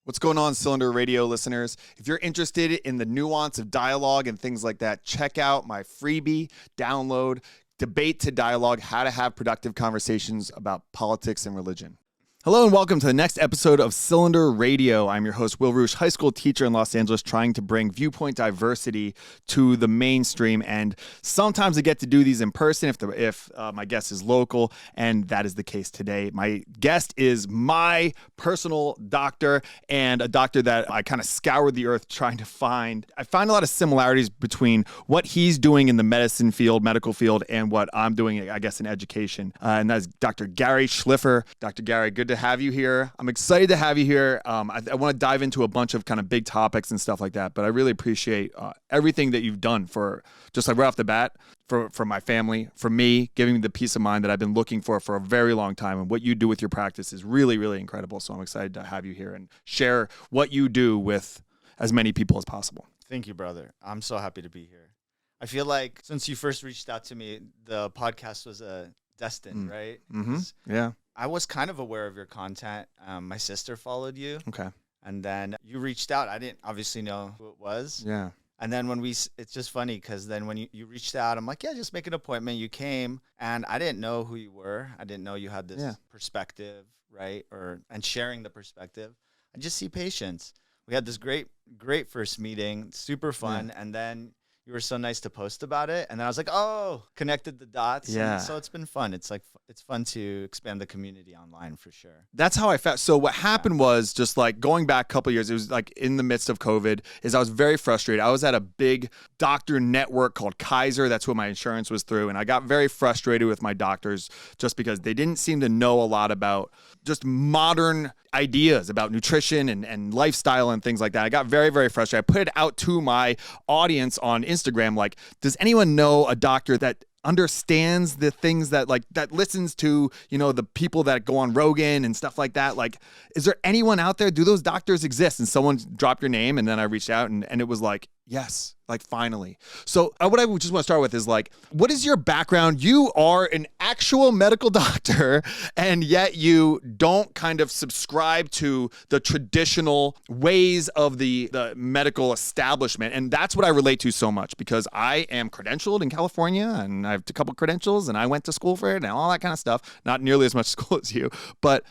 What's going on, Cylinder Radio listeners? If you're interested in the nuance of dialogue and things like that, check out my freebie download, Debate to Dialogue, How to Have Productive Conversations About Politics and Religion. Hello and welcome to the next episode of Cylinder Radio. I'm your host, Will Roosh, high school teacher in Los Angeles, trying to bring viewpoint diversity to the mainstream. And sometimes I get to do these in person if my guest is local, and that is the case today. My guest is my personal doctor, and a doctor that I kind of scoured the earth trying to find. I find a lot of similarities between what he's doing in the medical field, and what I'm doing, I guess, in education. And that's Dr. Gary Shlifer. Dr. Gary, good to have you here. I'm excited to have you here. I want to dive into a bunch of kind of big topics and stuff like that, but I really appreciate everything that you've done for, just like right off the bat, for my family, for me, giving me the peace of mind that I've been looking for a very long time. And what you do with your practice is really, really incredible. So I'm excited to have you here and share what you do with as many people as possible. Thank you, brother. I'm so happy to be here. I feel like since you first reached out to me, the podcast was destined, right? Mm-hmm. Yeah. I was kind of aware of your content. My sister followed you. Okay. And then you reached out. I didn't obviously know who it was. Yeah. And then it's just funny because then when you reached out, I'm like, yeah, just make an appointment. You came and I didn't know who you were. I didn't know you had this perspective, right? And sharing the perspective. I just see patients. We had this great first meeting, super fun. Yeah. And then you were so nice to post about it. And then I was like, oh, connected the dots. Yeah. And so it's been fun. It's fun to expand the community online for sure. That's how I felt. So what happened was, just like going back a couple of years, it was like in the midst of COVID, is I was very frustrated. I was at a big doctor network called Kaiser. That's what my insurance was through. And I got very frustrated with my doctors just because they didn't seem to know a lot about just modern ideas about nutrition and lifestyle and things like that. I got very, very frustrated. I put it out to my audience on Instagram, like, does anyone know a doctor that understands the things that listens to, the people that go on Rogan and stuff like that? Like, is there anyone out there? Do those doctors exist? And someone dropped your name, and then I reached out and it was like, yes, like finally. So what I just want to start with is like, what is your background? You are an actual medical doctor, and yet you don't kind of subscribe to the traditional ways of the medical establishment. And that's what I relate to so much, because I am credentialed in California and I have a couple credentials and I went to school for it and all that kind of stuff. Not nearly as much school as you, but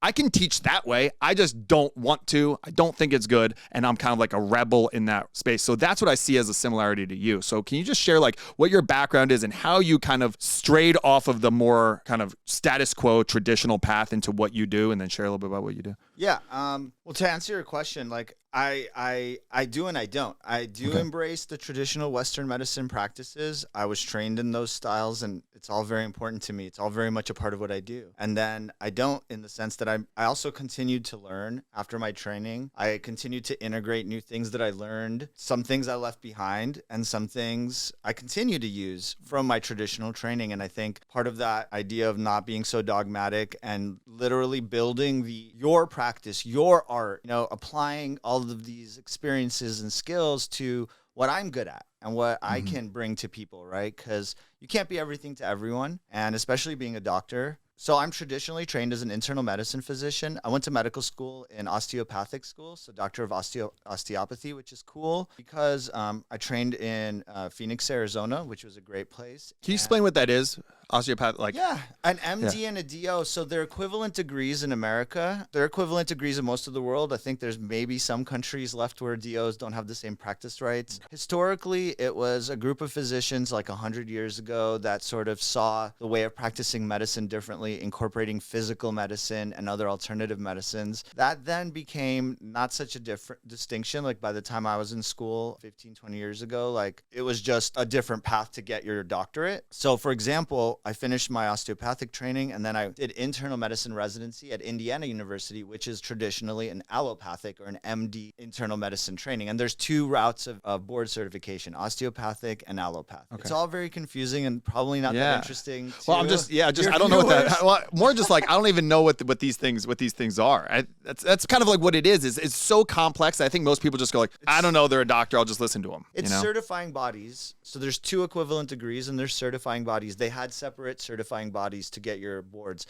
I can teach that way. I just don't want to. I don't think it's good. And I'm kind of like a rebel in that space. So that's what I see as a similarity to you. So can you just share like what your background is and how you kind of strayed off of the more kind of status quo traditional path into what you do, and then share a little bit about what you do? Yeah. Well, to answer your question, like I do and I don't. I do embrace the traditional Western medicine practices. I was trained in those styles, and it's all very important to me. It's all very much a part of what I do. And then I don't, in the sense that I also continued to learn after my training. I continued to integrate new things that I learned. Some things I left behind, and some things I continue to use from my traditional training. And I think part of that idea of not being so dogmatic and literally building your practice, your art, applying all of these experiences and skills to what I'm good at and what I can bring to people, right? Because you can't be everything to everyone, and especially being a doctor. So I'm traditionally trained as an internal medicine physician. I went to medical school in osteopathic school, so doctor of osteopathy, which is cool because I trained in Phoenix, Arizona, which was a great place. Can you explain what that is? Osteopath, like, yeah, an MD and a DO. So they're equivalent degrees in America. They're equivalent degrees in most of the world. I think there's maybe some countries left where DOs don't have the same practice rights. Historically, it was a group of physicians like 100 years ago that sort of saw the way of practicing medicine differently, incorporating physical medicine and other alternative medicines. That then became not such a different distinction. Like by the time I was in school 15, 20 years ago, like it was just a different path to get your doctorate. So for example, I finished my osteopathic training, and then I did internal medicine residency at Indiana University, which is traditionally an allopathic or an MD internal medicine training. And there's two routes of board certification, osteopathic and allopathic. Okay. It's all very confusing and probably not that interesting. Well, I don't know what that. Well, more just like I don't even know what these things are. That's kind of like what it is. It's so complex. I think most people just go like, I don't know, they're a doctor, I'll just listen to them. It's certifying bodies. So there's two equivalent degrees, and there's certifying bodies. They had separate certifying bodies to get your boards.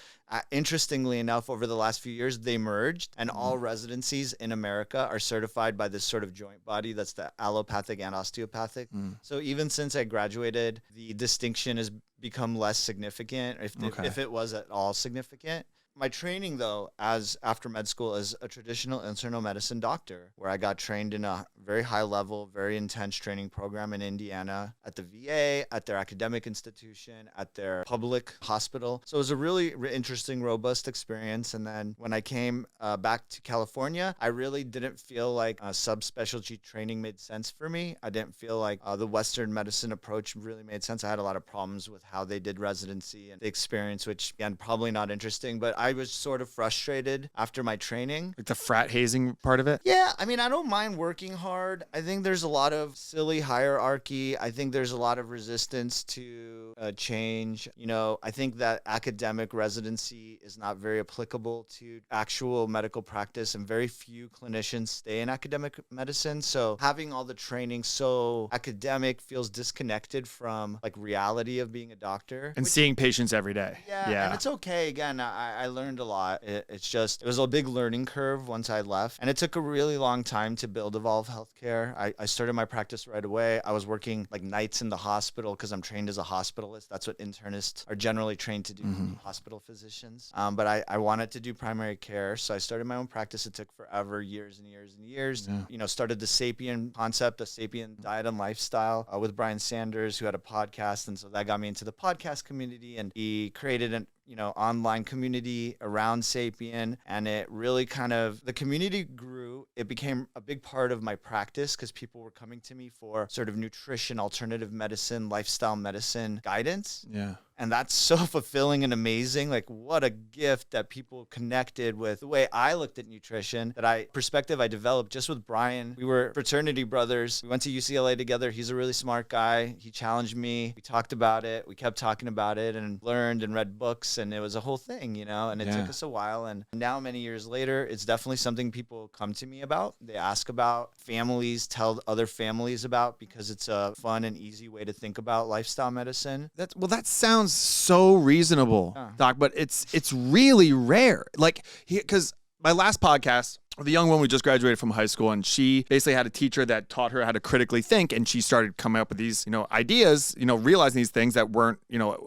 Interestingly enough, over the last few years, they merged, and all residencies in America are certified by this sort of joint body that's the allopathic and osteopathic. So even since I graduated, the distinction has become less significant, if it was at all significant. My training, though, after med school, is a traditional internal medicine doctor, where I got trained in a very high level, very intense training program in Indiana at the VA, at their academic institution, at their public hospital. So it was a really interesting, robust experience. And then when I came back to California, I really didn't feel like subspecialty training made sense for me. I didn't feel like the Western medicine approach really made sense. I had a lot of problems with how they did residency and the experience, which, again, probably not interesting, but I was sort of frustrated after my training. Like the frat hazing part of it? Yeah, I mean, I don't mind working hard. I think there's a lot of silly hierarchy. I think there's a lot of resistance to change. You know, I think that academic residency is not very applicable to actual medical practice, and very few clinicians stay in academic medicine. So having all the training so academic feels disconnected from like reality of being a doctor. And seeing patients every day. Yeah. And it's okay. Again, I learned a lot. It was a big learning curve once I left. And it took a really long time to build Evolve Healthcare. I started my practice right away. I was working like nights in the hospital because I'm trained as a hospitalist. That's what internists are generally trained to do, hospital physicians. But I wanted to do primary care. So I started my own practice. It took forever, years and years and years. Yeah. You know, started the Sapien concept, the Sapien diet and lifestyle with Brian Sanders, who had a podcast. And so that got me into the podcast community, and he created an online community around Sapien, and it really the community grew. It became a big part of my practice because people were coming to me for sort of nutrition, alternative medicine, lifestyle medicine guidance. Yeah. And that's so fulfilling and amazing. Like, what a gift that people connected with the way I looked at nutrition, perspective I developed just with Brian. We were fraternity brothers. We went to UCLA together. He's a really smart guy. He challenged me. We talked about it. We kept talking about it and learned and read books, and it was a whole thing, and it took us a while. And now, many years later, it's definitely something people come to me about. They ask about, families tell other families about, because it's a fun and easy way to think about lifestyle medicine. That sounds so reasonable, Doc, but it's really rare. Like, because my last podcast, the young woman, we just graduated from high school, and she basically had a teacher that taught her how to critically think, and she started coming up with these, ideas, realizing these things that weren't,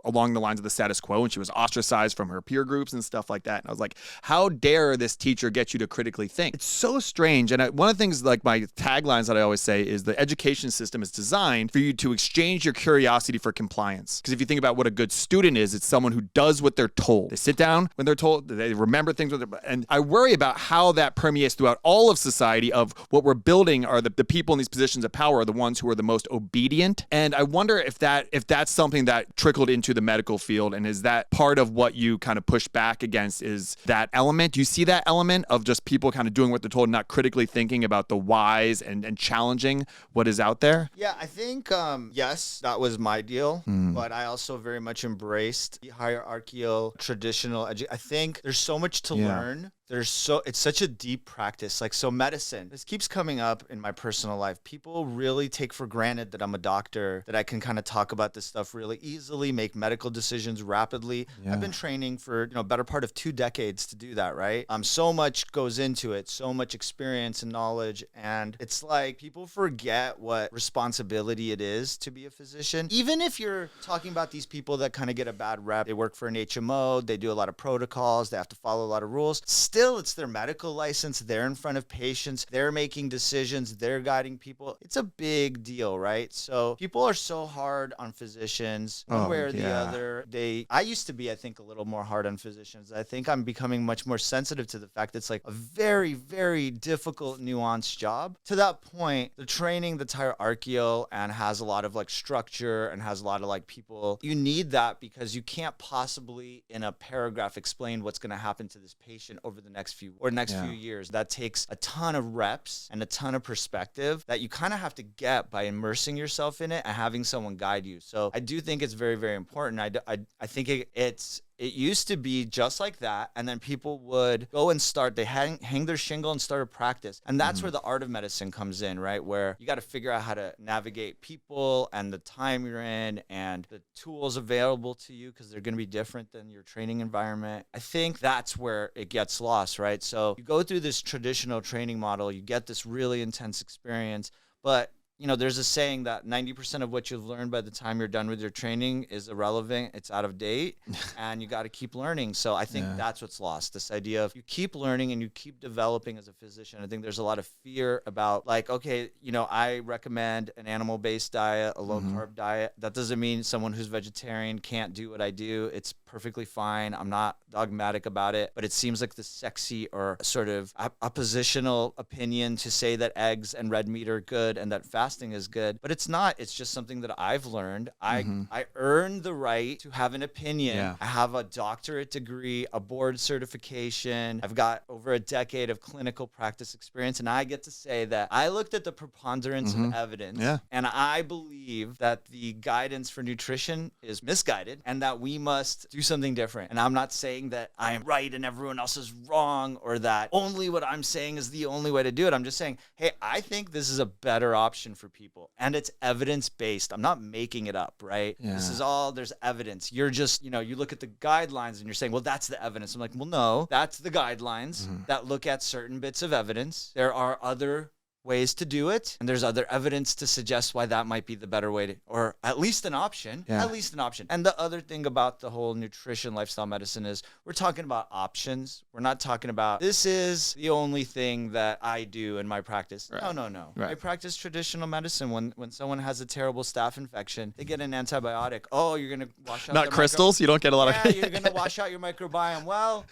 along the lines of the status quo, and she was ostracized from her peer groups and stuff like that. And I was like, how dare this teacher get you to critically think? It's so strange. And one of the things, like my taglines that I always say is the education system is designed for you to exchange your curiosity for compliance. Because if you think about what a good student is, it's someone who does what they're told. They sit down when they're told, they remember things, and I worry about how that permeates throughout all of society. Of what we're building are the people in these positions of power are the ones who are the most obedient. And I wonder if that's something that trickled into the medical field, and is that part of what you kind of push back against, is that element? Do you see that element of just people kind of doing what they're told, not critically thinking about the whys and challenging what is out there? Yeah, I think, yes, that was my deal, but I also very much embraced the hierarchical, traditional I think there's so much to learn. It's such a deep practice. Like, so medicine, this keeps coming up in my personal life. People really take for granted that I'm a doctor, that I can kind of talk about this stuff really easily, make medical decisions rapidly. Yeah. I've been training for, better part of 2 decades to do that, right? So much goes into it, so much experience and knowledge. And it's like people forget what responsibility it is to be a physician. Even if you're talking about these people that kind of get a bad rep, they work for an HMO, they do a lot of protocols, they have to follow a lot of rules. Still, it's their medical license. They're in front of patients. They're making decisions. They're guiding people. It's a big deal, right? So people are so hard on physicians, one way or the other. I used to be, I think, a little more hard on physicians. I think I'm becoming much more sensitive to the fact that it's like a very, very difficult, nuanced job. To that point, the training that's hierarchical and has a lot of like structure and has a lot of like people, you need that because you can't possibly in a paragraph explain what's going to happen to this patient over the next few years. That takes a ton of reps and a ton of perspective that you kind of have to get by immersing yourself in it and having someone guide you. So I do think it's very, very important. I think it's it used to be just like that. And then people would go and they hang their shingle and start a practice. And that's where the art of medicine comes in, right? Where you got to figure out how to navigate people and the time you're in and the tools available to you, because they're going to be different than your training environment. I think that's where it gets lost, right? So you go through this traditional training model, you get this really intense experience, but there's a saying that 90% of what you've learned by the time you're done with your training is irrelevant. It's out of date, and you got to keep learning. So I think that's what's lost. This idea of you keep learning and you keep developing as a physician. I think there's a lot of fear about like, okay, I recommend an animal-based diet, a low-carb diet. That doesn't mean someone who's vegetarian can't do what I do. It's perfectly fine. I'm not dogmatic about it, but it seems like the sexy or sort of oppositional opinion to say that eggs and red meat are good and that fasting is good, but it's not. It's just something that I've learned. I earned the right to have an opinion. Yeah. I have a doctorate degree, a board certification. I've got over a decade of clinical practice experience, and I get to say that I looked at the preponderance of evidence, and I believe that the guidance for nutrition is misguided and that we must do something different. And I'm not saying that I am right and everyone else is wrong, or that only what I'm saying is the only way to do it. I'm just saying, hey, I think this is a better option for people, and it's evidence-based. I'm not making it up, right? Yeah. This is all, there's evidence. You're just, you look at the guidelines and you're saying, well, that's the evidence. I'm like, well, no, that's the guidelines that look at certain bits of evidence. There are other ways to do it, and there's other evidence to suggest why that might be the better way to, or at least an option. And the other thing about the whole nutrition lifestyle medicine is we're talking about options. We're not talking about this is the only thing that I do in my practice. Right. No. Right. I practice traditional medicine. When someone has a terrible staph infection, they get an antibiotic. Oh, you're gonna wash out not crystals. You don't get a lot of you're gonna wash out your microbiome. Well,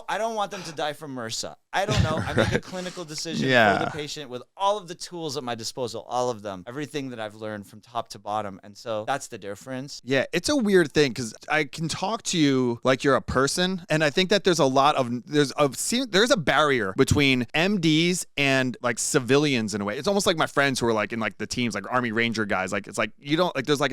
I don't want them to die from MRSA. I don't know. I make a clinical decision for the patient with all of the tools at my disposal, all of them, everything that I've learned from top to bottom. And so that's the difference. Yeah, it's a weird thing because I can talk to you like you're a person. And I think that there's a barrier between MDs and like civilians in a way. It's almost like my friends who are like in like the teams, like Army Ranger guys. Like it's like you don't like there's like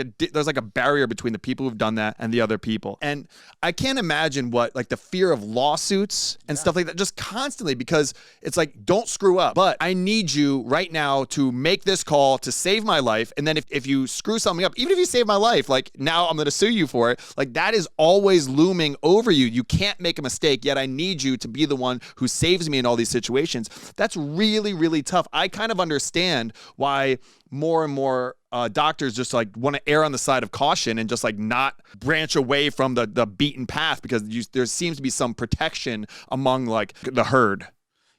a barrier between the people who've done that and the other people. And I can't imagine what like the fear of lawsuits and stuff like that just constantly, because it's like, don't screw up, but I need you right now to make this call to save my life. And then if you screw something up, even if you save my life, like now I'm going to sue you for it. Like that is always looming over you. You can't make a mistake, yet I need you to be the one who saves me in all these situations. That's really, really tough. I kind of understand why more and more doctors just like want to err on the side of caution and just like not branch away from the beaten path, because there seems to be some protection among like the herd.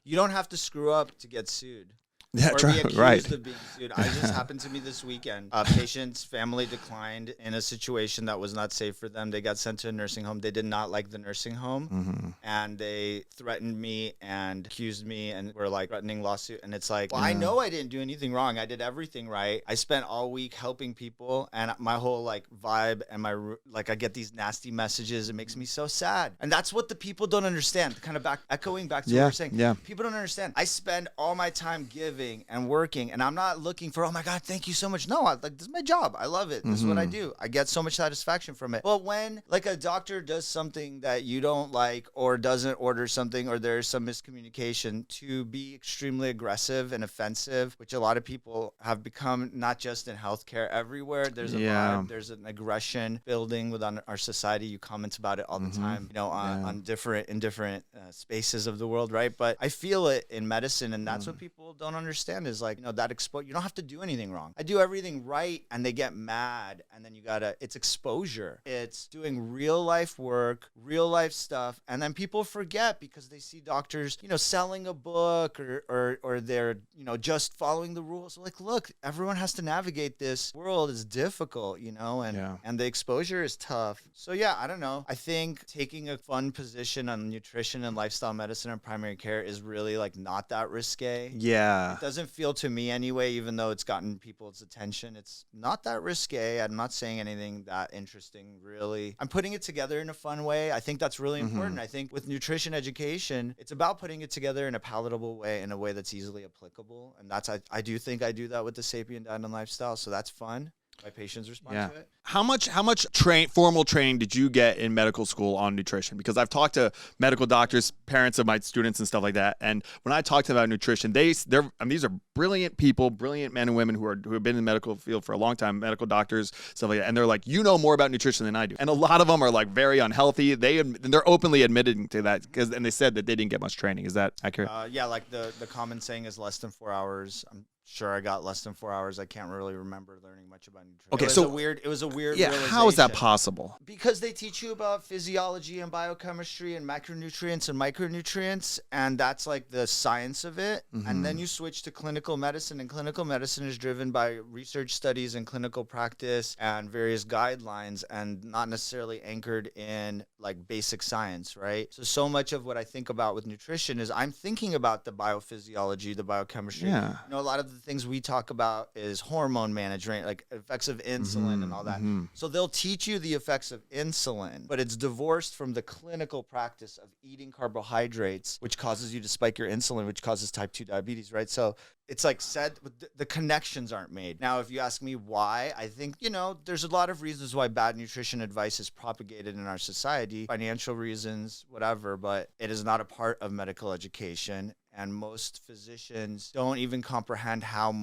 You don't have to screw up to get sued. Yeah, or be accused of being sued. I just happened to me this weekend. A patient's family declined in a situation that was not safe for them. They got sent to a nursing home. They did not like the nursing home, and they threatened me and accused me and were like threatening lawsuit. And it's like, well, I know I didn't do anything wrong. I did everything right. I spent all week helping people, and my whole like vibe and I get these nasty messages. It makes me so sad. And that's what the people don't understand. Kind of echoing back to what you're saying. Yeah. People don't understand. I spend all my time giving and working, and I'm not looking for, oh my God, thank you so much. No, this is my job. I love it. This is what I do. I get so much satisfaction from it. But when like a doctor does something that you don't like, or doesn't order something, or there's some miscommunication, to be extremely aggressive and offensive, which a lot of people have become, not just in healthcare, everywhere. There's a vibe, there's an aggression building within our society. You comment about it all the time, on different spaces of the world, right? But I feel it in medicine, and that's what people don't understand is like, that you don't have to do anything wrong. I do everything right, and they get mad, and then it's exposure. It's doing real life work, real life stuff, and then people forget because they see doctors, selling a book or they're, just following the rules. Like, look, everyone has to navigate this world. Is difficult, and the exposure is tough. So yeah, I don't know. I think taking a fun position on nutrition and lifestyle medicine and primary care is really like not that risque. Yeah. It doesn't feel to me anyway, even though it's gotten people's attention. It's not that risque. I'm not saying anything that interesting, really. I'm putting it together in a fun way. I think that's really important. I think with nutrition education, it's about putting it together in a palatable way, in a way that's easily applicable. And I do think I do that with the Sapien Diet and Lifestyle. So that's fun. my patients respond to it. How much formal training did you get in medical school on nutrition? Because I've talked to medical doctors, parents of my students and stuff like that. And when I talk to them about nutrition, these are brilliant people, brilliant men and women who have been in the medical field for a long time, medical doctors, stuff like that. And they're like, you know more about nutrition than I do. And a lot of them are like very unhealthy. They're openly admitting to that and they said that they didn't get much training. Is that accurate? Yeah, like the common saying is less than 4 hours. I'm sure I got less than 4 hours. I can't really remember learning much about nutrition. Okay, it was a weird yeah, how is that possible? Because they teach you about physiology and biochemistry and macronutrients and micronutrients, and that's like the science of it. And then you switch to clinical medicine, and clinical medicine is driven by research studies and clinical practice and various guidelines, and not necessarily anchored in like basic science, right? So much of what I think about with nutrition is I'm thinking about the biophysiology, the biochemistry. Yeah. You know, a lot of the things we talk about is hormone management, like effects of insulin and all that. So they'll teach you the effects of insulin, but it's divorced from the clinical practice of eating carbohydrates, which causes you to spike your insulin, which causes type 2 diabetes, right? So it's like said, the connections aren't made. Now, if you ask me why, I think, you know, there's a lot of reasons why bad nutrition advice is propagated in our society, financial reasons, whatever, but it is not a part of medical education. And most physicians don't even comprehend how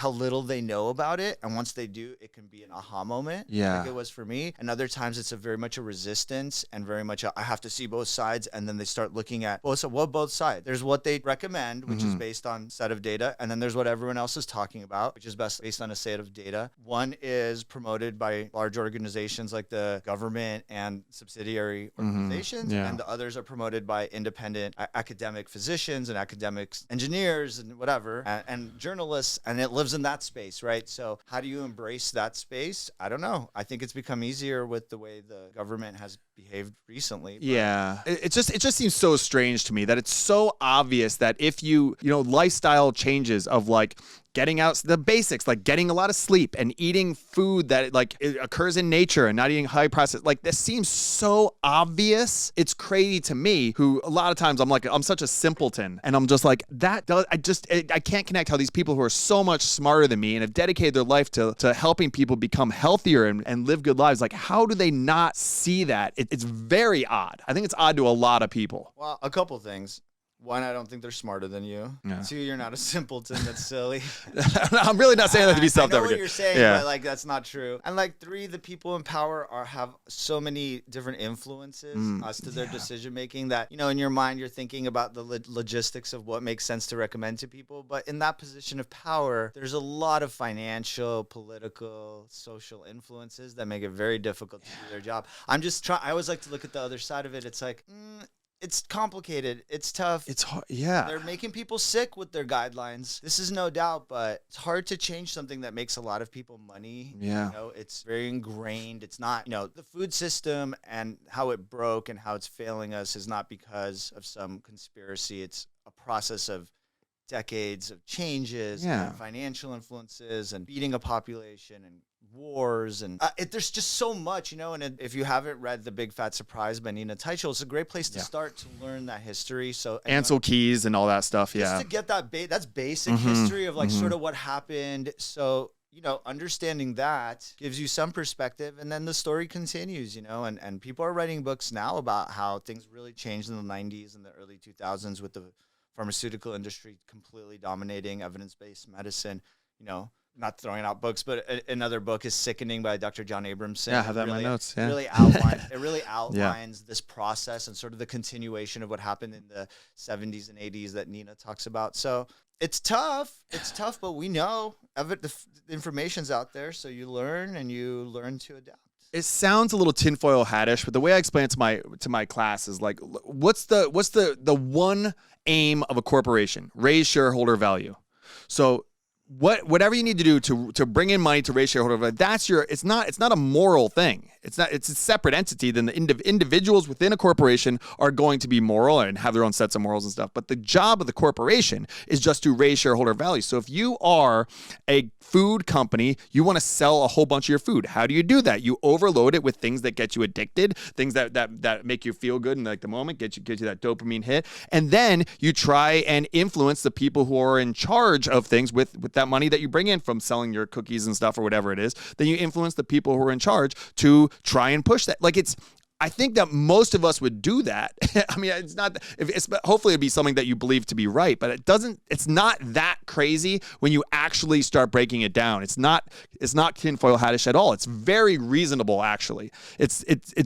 little they know about it. And once they do, it can be an aha moment, like it was for me. And other times it's very much a resistance and very much I have to see both sides. And then they start looking at, both sides? There's what they recommend, which is based on set of data. And then there's what everyone else is talking about, which is based on a set of data. One is promoted by large organizations like the government and subsidiary organizations. And the others are promoted by independent academic physicians and academics, engineers and whatever, and journalists, and it lives in that space, right? So how do you embrace that space? I don't know. I think it's become easier with the way the government has behaved recently. Yeah. It just seems so strange to me that it's so obvious that if you lifestyle changes of like getting out the basics, like getting a lot of sleep and eating food that it occurs in nature and not eating high processed, like this seems so obvious. It's crazy to me, who a lot of times I'm such a simpleton, and I'm just like, I can't connect how these people who are so much smarter than me and have dedicated their life to helping people become healthier and live good lives. Like, how do they not see that? It's very odd. I think it's odd to a lot of people. Well, a couple things. One, I don't think they're smarter than you. Yeah. Two, you're not a simpleton. That's silly. I'm really not saying that to be self-deprecating. I know what you're saying, but that's not true. And three, the people in power have so many different influences as to their decision making that, in your mind you're thinking about the logistics of what makes sense to recommend to people. But in that position of power, there's a lot of financial, political, social influences that make it very difficult to do their job. I always like to look at the other side of it. It's like, it's complicated. It's tough. It's hard. Yeah. They're making people sick with their guidelines. This is no doubt, but it's hard to change something that makes a lot of people money. Yeah. It's very ingrained. It's not, the food system and how it broke and how it's failing us is not because of some conspiracy. It's a process of decades of changes and financial influences and beating a population and wars and there's just so much, and if you haven't read The Big Fat Surprise by Nina Teicholz, it's a great place to start to learn that history. So Ansel Keys and all that stuff. Just to get that's basic history of sort of what happened. So understanding that gives you some perspective, and then the story continues, and people are writing books now about how things really changed in the 90s and the early 2000s with the pharmaceutical industry completely dominating evidence-based medicine. Not throwing out books, but another book is Sickening by Dr. John Abramson. Yeah, I have that in my notes. Yeah. It really outlines this process and sort of the continuation of what happened in the 70s and 80s that Nina talks about. So it's tough. But we know the information's out there. So you learn to adapt. It sounds a little tinfoil hattish, but the way I explain it to my class is like, what's the one aim of a corporation? Raise shareholder value. So whatever you need to do to bring in money to raise shareholder value, it's not a moral thing. It's a separate entity. Then the individuals within a corporation are going to be moral and have their own sets of morals and stuff. But the job of the corporation is just to raise shareholder value. So if you are a food company, you want to sell a whole bunch of your food. How do you do that? You overload it with things that get you addicted, things that make you feel good in the moment, get you that dopamine hit, and then you try and influence the people who are in charge of things with that money that you bring in from selling your cookies and stuff or whatever it is, then you influence the people who are in charge to try and push that. Like I think that most of us would do that. I mean, it's not, hopefully it'd be something that you believe to be right, but it's not that crazy when you actually start breaking it down. It's not tinfoil hatish at all. It's very reasonable, actually. It's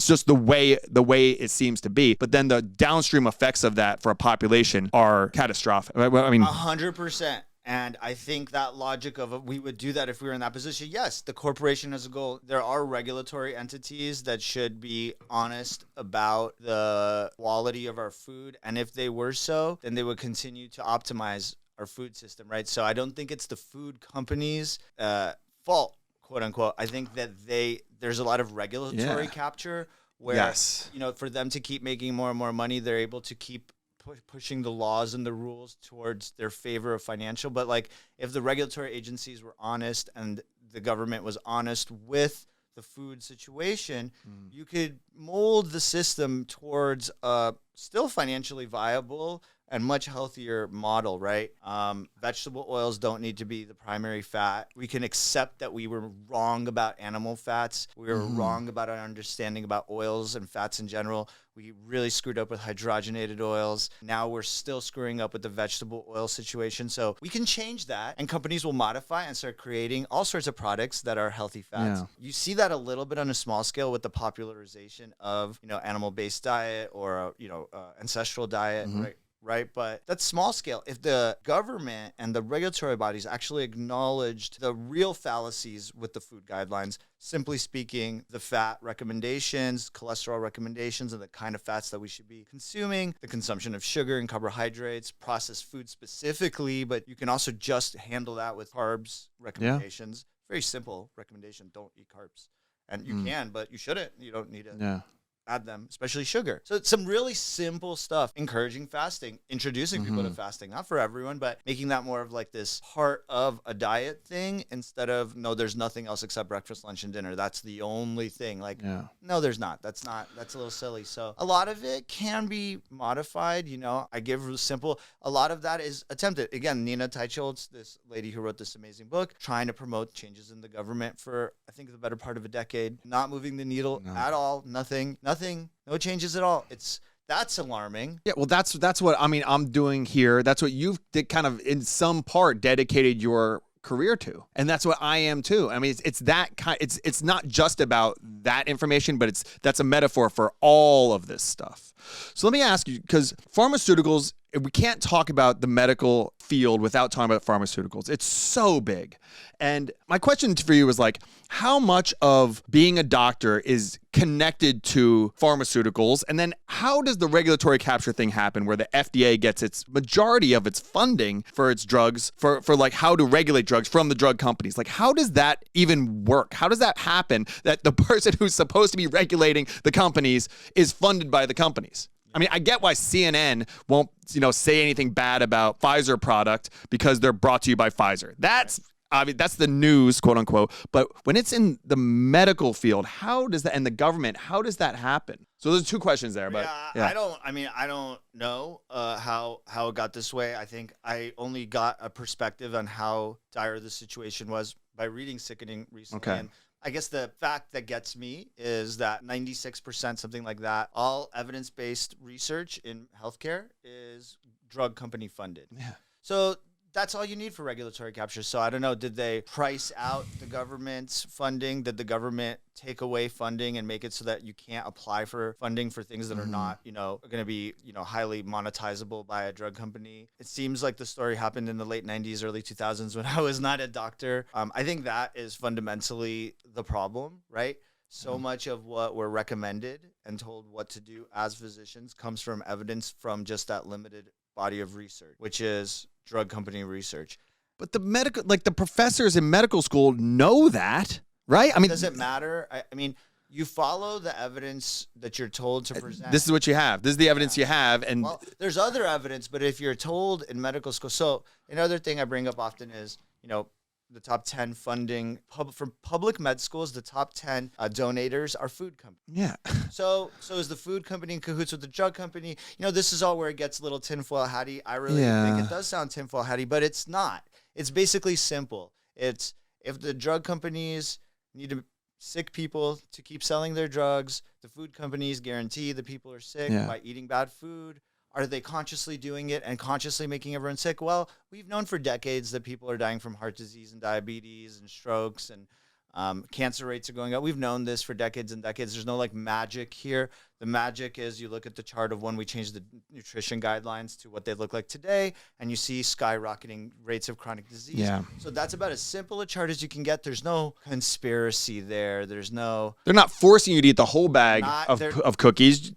just the way it seems to be. But then the downstream effects of that for a population are catastrophic. I mean, 100%. And I think that logic of we would do that if we were in that position. Yes, the corporation has a goal. There are regulatory entities that should be honest about the quality of our food. And if they were so, then they would continue to optimize our food system, right? So I don't think it's the food companies' fault, quote unquote. I think that there's a lot of regulatory capture where, for them to keep making more and more money, they're able to keep pushing the laws and the rules towards their favor of financial. But like if the regulatory agencies were honest and the government was honest with the food situation, you could mold the system towards a still financially viable and much healthier model, right? Vegetable oils don't need to be the primary fat. We can accept that we were wrong about animal fats. We were wrong about our understanding about oils and fats in general. We really screwed up with hydrogenated oils. Now we're still screwing up with the vegetable oil situation. So we can change that, and companies will modify and start creating all sorts of products that are healthy fats. Yeah. You see that a little bit on a small scale with the popularization of, animal-based diet or, ancestral diet, right? But that's small scale. If the government and the regulatory bodies actually acknowledged the real fallacies with the food guidelines, simply speaking, the fat recommendations, cholesterol recommendations, and the kind of fats that we should be consuming, the consumption of sugar and carbohydrates, processed food specifically, but you can also just handle that with carbs recommendations. Very simple recommendation, don't eat carbs. And you can, but you shouldn't. You don't need to add them, especially sugar. So it's some really simple stuff, encouraging fasting, introducing people to fasting, not for everyone, but making that more of like this part of a diet thing instead of, no, there's nothing else except breakfast, lunch, and dinner. That's the only thing. Like, no, there's not. That's a little silly. So a lot of it can be modified. I give simple, a lot of that is attempted. Again, Nina Teicholz, this lady who wrote this amazing book, trying to promote changes in the government for, I think, the better part of a decade, not moving the needle at all. Nothing, no changes at all. That's alarming. Yeah, well, that's what I'm doing here. That's what you've kind of in some part dedicated your career to, and that's what I am too. I mean, it's that kind. It's not just about that information, but that's a metaphor for all of this stuff. So let me ask you, because pharmaceuticals, we can't talk about the medical field without talking about pharmaceuticals. It's so big. And my question for you is like, how much of being a doctor is connected to pharmaceuticals? And then how does the regulatory capture thing happen where the FDA gets its majority of its funding for its drugs, for like how to regulate drugs from the drug companies? Like, how does that even work? How does that happen that the person who's supposed to be regulating the companies is funded by the companies? I mean, I get why CNN won't, say anything bad about Pfizer product because they're brought to you by Pfizer. That's the news, quote unquote. But when it's in the medical field, how does that, and the government, how does that happen? So there's two questions there, but I don't know how it got this way. I think I only got a perspective on how dire the situation was by reading Sickening recently. Okay. And I guess the fact that gets me is that 96%, something like that, all evidence-based research in healthcare is drug company funded. Yeah. So that's all you need for regulatory capture. So I don't know, did they price out the government's funding? Did the government take away funding and make it so that you can't apply for funding for things that are not, going to be, highly monetizable by a drug company? It seems like the story happened in the late 90s, early 2000s when I was not a doctor. I think that is fundamentally the problem, right? So much of what we're recommended and told what to do as physicians comes from evidence from just that limited body of research, which is drug company research. But the professors in medical school know that, right? I mean, does it matter? I mean, you follow the evidence that you're told to present. This is what you have. This is the evidence you have. And there's other evidence, but if you're told in medical school, so another thing I bring up often is, the top 10 funding from public med schools, the top 10 donators are food companies. Yeah. So is the food company in cahoots with the drug company? This is all where it gets a little tinfoil hatty. I really think it does sound tinfoil hatty, but it's not. It's basically simple. It's if the drug companies need to sick people to keep selling their drugs, the food companies guarantee the people are sick by eating bad food. Are they consciously doing it and consciously making everyone sick? Well, we've known for decades that people are dying from heart disease and diabetes and strokes, and cancer rates are going up. We've known this for decades and decades. There's no like magic here. The magic is you look at the chart of when we changed the nutrition guidelines to what they look like today, and you see skyrocketing rates of chronic disease. Yeah. So that's about as simple a chart as you can get. There's no conspiracy there. There's no. They're not forcing you to eat the whole bag of cookies.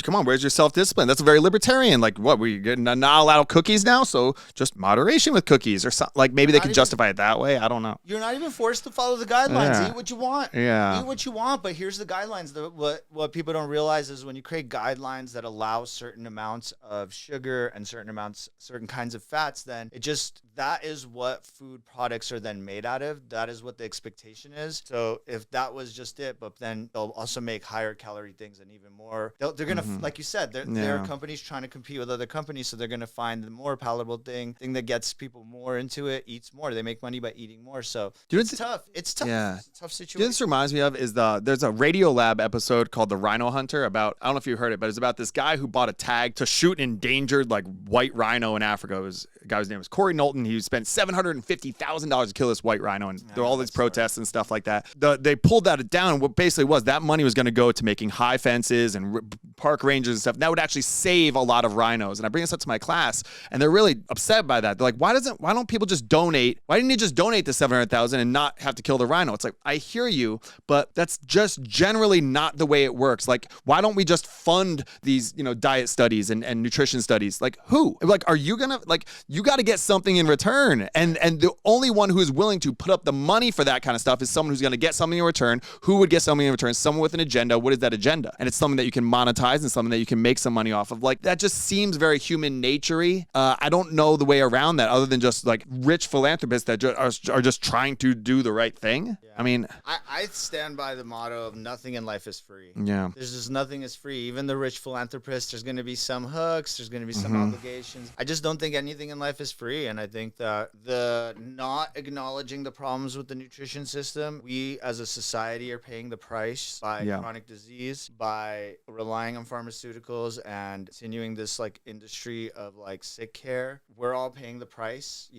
Come on, where's your self-discipline? That's very libertarian. Like, what, we not allow cookies now? So just moderation with cookies, or something. Like maybe they can justify it that way. I don't know. You're not even forced to follow the guidelines. Eat what you want. Yeah. Eat what you want. But here's the guidelines. What people don't realize is when you create guidelines that allow certain amounts of sugar and certain kinds of fats, then that is what food products are then made out of. That is what the expectation is. So if that was just it, but then they'll also make higher calorie things and even more. They're going to, like you said, there are companies trying to compete with other companies. So they're going to find the more palatable thing that gets people more into it, eats more. They make money by eating more. So it's tough. It's tough. Yeah. It's a tough situation. Do you know what this reminds me of is there's a Radio Lab episode called The Rhino Hunter about, I don't know if you heard it, but it's about this guy who bought a tag to shoot an endangered like white rhino in Africa. The guy's name was Corey Knowlton. He spent $750,000 to kill this white rhino, and there were all these protests and stuff like that. They pulled that down. What basically was that money was going to go to making high fences and park rangers and stuff. And that would actually save a lot of rhinos. And I bring this up to my class, and they're really upset by that. They're like, why don't people just donate? Why didn't you just donate the $700,000 and not have to kill the rhino? It's like, I hear you, but that's just generally not the way it works. Like, why don't we just fund these, diet studies and nutrition studies? Like, who? Like, are you gonna, like, you got to get something in return. And the only one who is willing to put up the money for that kind of stuff is someone who's going to get something in return. Who would get something in return? Someone with an agenda. What is that agenda? And it's something that you can monetize and something that you can make some money off of. Like, that just seems very human nature-y. I don't know the way around that other than just like rich philanthropists that are just trying to do the right thing. Yeah. I mean, I stand by the motto of nothing in life is free. Yeah. There's just nothing is free. Even the rich philanthropists, there's going to be some hooks. There's going to be some obligations. I just don't think anything in life is free. And I think that the not acknowledging the problems with the nutrition system, we as a society are paying the price by chronic disease, by relying on pharmaceuticals and continuing this like industry of like sick care. We're all paying the price,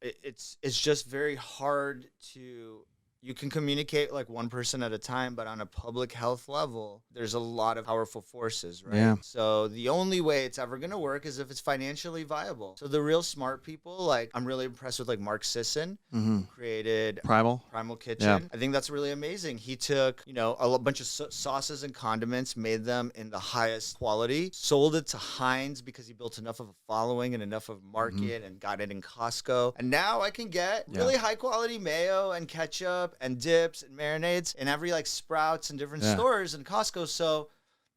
It's just very hard to. You can communicate like one person at a time, but on a public health level, there's a lot of powerful forces, right? Yeah. So the only way it's ever going to work is if it's financially viable. So the real smart people, like I'm really impressed with like Mark Sisson, who created Primal Kitchen. Yeah. I think that's really amazing. He took, a bunch of sauces and condiments, made them in the highest quality, sold it to Heinz because he built enough of a following and enough of a market and got it in Costco. And now I can get really high quality mayo and ketchup and dips and marinades in every like Sprouts and different stores and Costco. So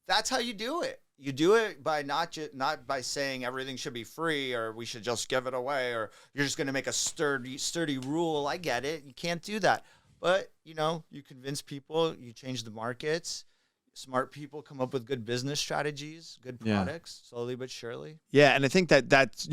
that's how you do it. You do it by not by saying everything should be free or we should just give it away or you're just going to make a sturdy rule. I get it. You can't do that. But, you convince people, you change the markets. Smart people come up with good business strategies, good products, slowly but surely. Yeah, and I think that's,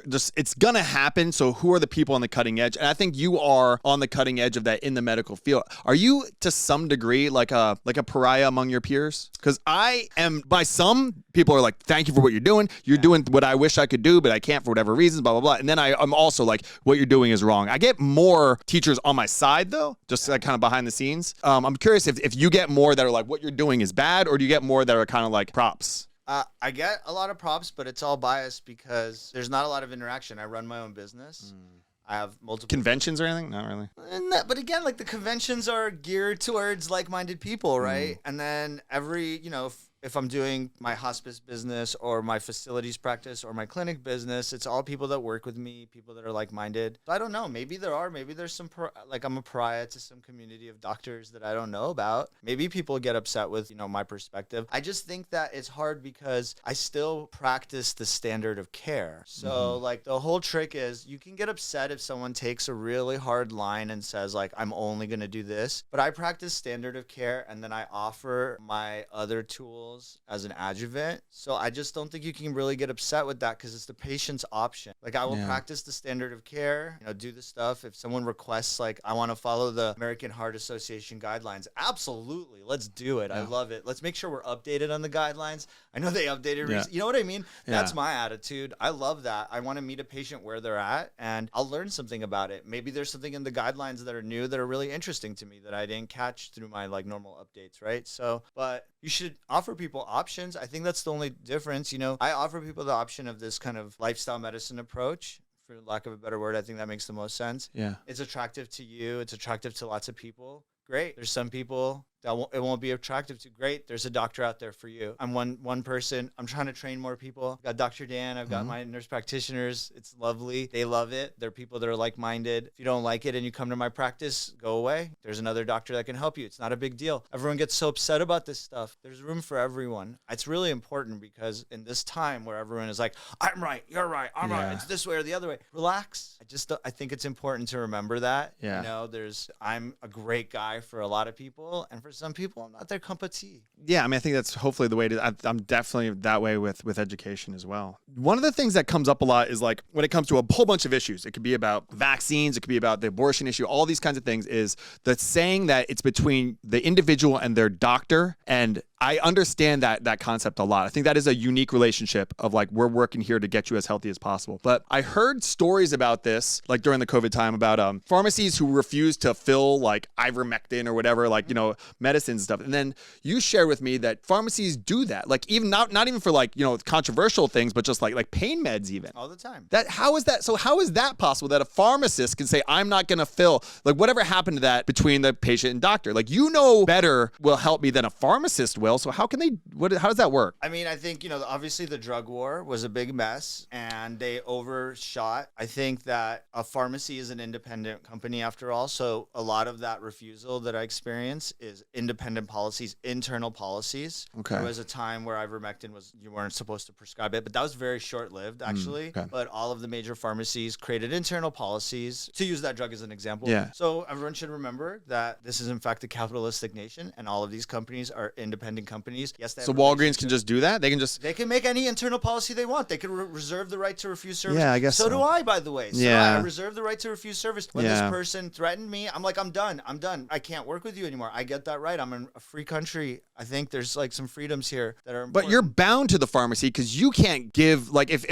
just it's going to happen. So who are the people on the cutting edge? And I think you are on the cutting edge of that in the medical field. Are you to some degree like a pariah among your peers? Because I am, by some people are like, thank you for what you're doing. You're doing what I wish I could do, but I can't for whatever reasons, blah, blah, blah. And then I'm also like, what you're doing is wrong. I get more teachers on my side though, just like kind of behind the scenes. I'm curious if you get more that are like, what you're doing is bad, or do you get more that are kind of like props? I get a lot of props, but it's all biased because there's not a lot of interaction. I run my own business. I have multiple conventions or anything? Not really. But again, like the conventions are geared towards like-minded people, right? And then every, if I'm doing my hospice business or my facilities practice or my clinic business, it's all people that work with me, people that are like-minded. So I don't know. Maybe there's some, I'm a pariah to some community of doctors that I don't know about. Maybe people get upset with, my perspective. I just think that it's hard because I still practice the standard of care. So like the whole trick is you can get upset if someone takes a really hard line and says like, I'm only going to do this, but I practice standard of care and then I offer my other tools chemicals as an adjuvant. So I just don't think you can really get upset with that because it's the patient's option. Like I will practice the standard of care, do the stuff. If someone requests, like, I want to follow the American Heart Association guidelines, absolutely, let's do it. I love it. Let's make sure we're updated on the guidelines. I know they updated. You know what I mean? That's my attitude. I love that. I want to meet a patient where they're at, and I'll learn something about it. Maybe there's something in the guidelines that are new that are really interesting to me that I didn't catch through my like normal updates, right? So, but you should offer people options. I think that's the only difference. I offer people the option of this kind of lifestyle medicine approach. For lack of a better word, I think that makes the most sense. Yeah. It's attractive to you. It's attractive to lots of people. Great. There's some people that it won't be attractive to. Great. There's a doctor out there for you. I'm one person. I'm trying to train more people. I've got Dr. Dan. I've got my nurse practitioners. It's lovely. They love it. They're people that are like-minded. If you don't like it and you come to my practice, go away. There's another doctor that can help you. It's not a big deal. Everyone gets so upset about this stuff. There's room for everyone. It's really important because in this time where everyone is like, I'm right, you're right, I'm right, it's this way or the other way. Relax. I think it's important to remember that. Yeah. I'm a great guy for a lot of people, and for some people, I'm not their cup of tea. Yeah, I mean, I think that's hopefully the way to. I'm definitely that way with education as well. One of the things that comes up a lot is like when it comes to a whole bunch of issues. It could be about vaccines, it could be about the abortion issue, all these kinds of things. Is the saying that it's between the individual and their doctor, and I understand that concept a lot. I think that is a unique relationship of like, we're working here to get you as healthy as possible. But I heard stories about this, like during the COVID time, about pharmacies who refuse to fill like ivermectin or whatever, like, medicines and stuff. And then you shared with me that pharmacies do that, like even not even for like, controversial things, but just like pain meds even. All the time. How is that? So how is that possible that a pharmacist can say, I'm not going to fill, like whatever happened to that between the patient and doctor? Like, better will help me than a pharmacist will. So how can how does that work? I mean, I think, obviously the drug war was a big mess and they overshot. I think that a pharmacy is an independent company after all. So a lot of that refusal that I experience is independent policies, internal policies. Okay. There was a time where ivermectin you weren't supposed to prescribe it, but that was very short-lived actually. Okay. But all of the major pharmacies created internal policies to use that drug as an example. Yeah. So everyone should remember that this is in fact a capitalistic nation and all of these companies are independent companies. Yes, So Walgreens can just do that? They can make any internal policy they want. They can reserve the right to refuse service. Yeah, I guess so. do I, by the way. I reserve the right to refuse service. When this person threatened me, I'm like, I'm done. I can't work with you anymore. I get that right. I'm in a free country. I think there's like some freedoms here that are important. But you're bound to the pharmacy because you can't give, like, if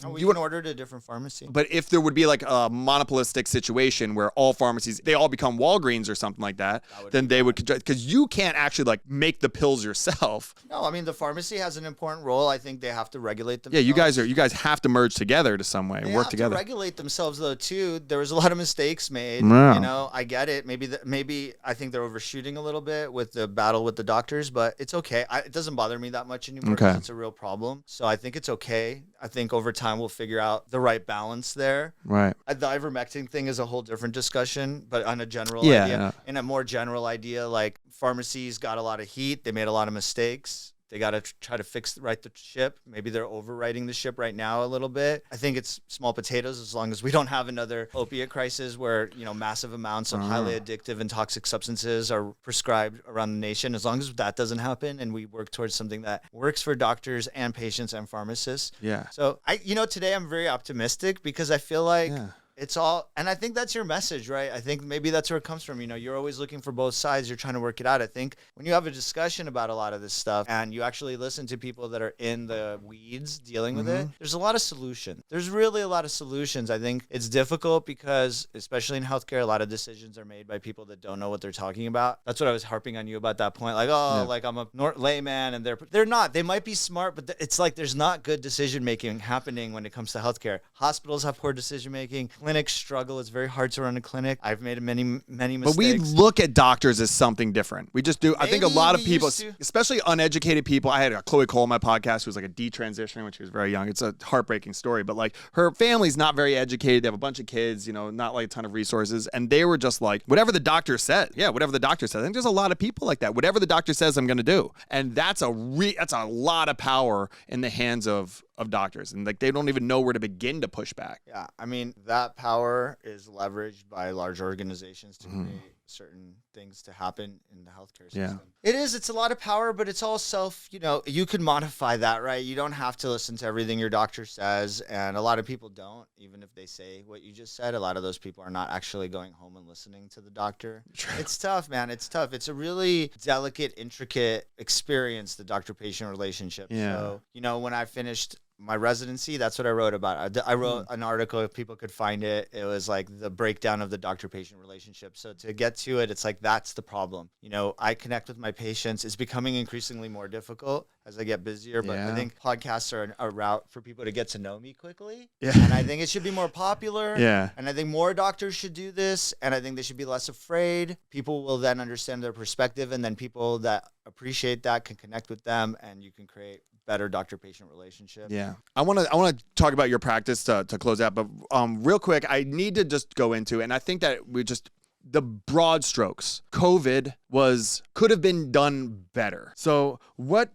we you can order at a different pharmacy. But if there would be like a monopolistic situation where all pharmacies, they all become Walgreens or something like that then they would, because you can't actually like make the pills yourself. No, I mean, the pharmacy has an important role. I think they have to regulate themselves. Yeah, you guys have to merge together to some way, work together. They have to regulate themselves though too. There was a lot of mistakes made. Yeah. I get it. Maybe I think they're overshooting a little bit with the battle with the doctors, but it's okay. It doesn't bother me that much anymore because it's a real problem. So I think it's okay. I think over time we'll figure out the right balance there. Right. The ivermectin thing is a whole different discussion, but on a general idea, Yeah. in a more general idea, like pharmacies got a lot of heat. They made a lot of mistakes. They got to try to right the ship. Maybe they're overwriting the ship right now a little bit. I think it's small potatoes as long as we don't have another opiate crisis where, massive amounts of highly addictive and toxic substances are prescribed around the nation. As long as that doesn't happen and we work towards something that works for doctors and patients and pharmacists. Yeah. So today I'm very optimistic because I feel like it's all, and I think that's your message, right? I think maybe that's where it comes from. You're always looking for both sides. You're trying to work it out. I think when you have a discussion about a lot of this stuff and you actually listen to people that are in the weeds dealing with it, there's a lot of solutions. There's really a lot of solutions. I think it's difficult because, especially in healthcare, a lot of decisions are made by people that don't know what they're talking about. That's what I was harping on you about that point. Like, like I'm a layman and they're not. They might be smart, but it's like there's not good decision making happening when it comes to healthcare. Hospitals have poor decision making. Clinics struggle. It's very hard to run a clinic. I've made many mistakes. But we look at doctors as something different. We just do. I think a lot of people, especially uneducated people. I had Chloe Cole on my podcast who was like a detransitioner when she was very young. It's a heartbreaking story, but like her family's not very educated. They have a bunch of kids, not like a ton of resources. And they were just like, whatever the doctor said. Yeah, whatever the doctor says. I think there's a lot of people like that. Whatever the doctor says, I'm going to do. And that's a lot of power in the hands of doctors, and like they don't even know where to begin to push back. Yeah, I mean that power is leveraged by large organizations to create certain things to happen in the healthcare Yeah. system. It's a lot of power, but it's all you can modify that, right? You don't have to listen to everything your doctor says. And a lot of people don't, even if they say what you just said. A lot of those people are not actually going home and listening to the doctor. True. It's tough, man. It's tough. It's a really delicate, intricate experience, the doctor-patient relationship. Yeah. So, when I finished my residency, that's what I wrote about. I wrote an article, if people could find it. It was like the breakdown of the doctor-patient relationship. So to get to it, it's like, that's the problem. I connect with my patients. It's becoming increasingly more difficult as I get busier, but I think podcasts are a route for people to get to know me quickly. Yeah. And I think it should be more popular. Yeah. And I think more doctors should do this. And I think they should be less afraid. People will then understand their perspective. And then people that appreciate that can connect with them, and you can create better doctor-patient relationship. Yeah. I want to talk about your practice to close out, but real quick, I need to just go into, and I think that the broad strokes, COVID could have been done better. So what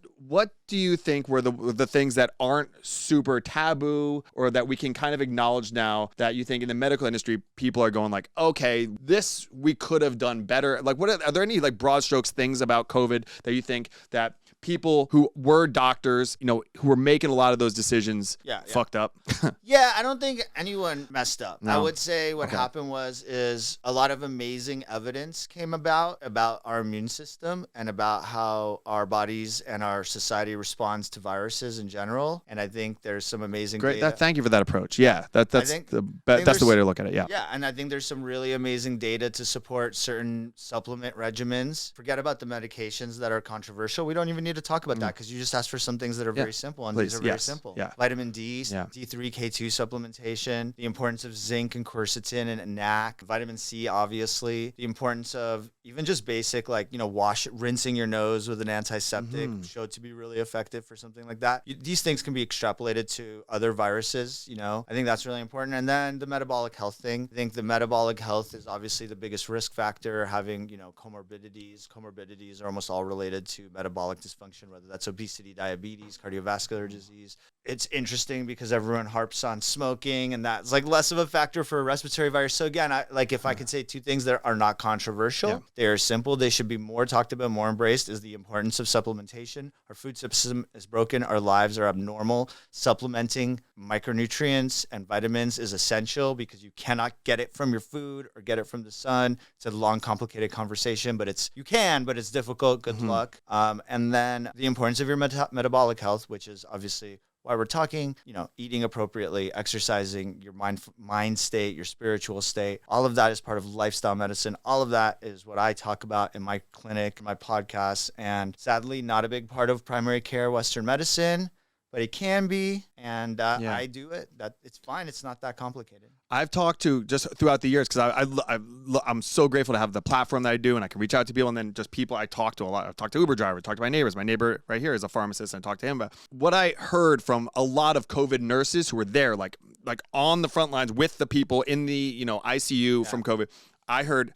do you think were the things that aren't super taboo, or that we can kind of acknowledge now, that you think in the medical industry, people are going like, okay, this we could have done better? Like, are there any like broad strokes things about COVID that you think that people who were doctors, who were making a lot of those decisions fucked up? Yeah, I don't think anyone messed up. No? I would say what happened is a lot of amazing evidence came about our immune system and about how our bodies and our society responds to viruses in general. And I think there's some amazing data. Thank you for that approach. Yeah, that's the way to look at it. Yeah. Yeah, and I think there's some really amazing data to support certain supplement regimens. Forget about the medications that are controversial. We don't even need to talk about that, because you just asked for some things that are very simple, and these are very simple. Yeah. Vitamin D, D3, K2 supplementation, the importance of zinc and quercetin and NAC, vitamin C, obviously, the importance of even just basic, rinsing your nose with an antiseptic showed to be really effective for something like that. These things can be extrapolated to other viruses, I think that's really important. And then the metabolic health thing. I think the metabolic health is obviously the biggest risk factor, having, comorbidities. Comorbidities are almost all related to metabolic dysfunction, whether that's obesity, diabetes, cardiovascular disease. It's interesting because everyone harps on smoking, and that's like less of a factor for a respiratory virus. So again, if I could say two things that are not controversial, they are simple, they should be more talked about, more embraced, is the importance of supplementation. Our food system is broken. Our lives are abnormal. Supplementing micronutrients and vitamins is essential, because you cannot get it from your food or get it from the sun. It's a long, complicated conversation, but you can, but it's difficult. Good luck. And then the importance of your metabolic health, which is obviously why we're talking, eating appropriately, exercising, your mind state, your spiritual state. All of that is part of lifestyle medicine. All of that is what I talk about in my clinic, my podcast, and sadly not a big part of primary care Western medicine, but it can be, and I do it. It's fine. It's not that complicated. I've talked to, just throughout the years, because I'm so grateful to have the platform that I do, and I can reach out to people, and then just people I talk to a lot. I've talked to Uber drivers, talked to my neighbors. My neighbor right here is a pharmacist, and I talked to him about what I heard from a lot of COVID nurses who were there, like on the front lines with the people in the ICU from COVID. I heard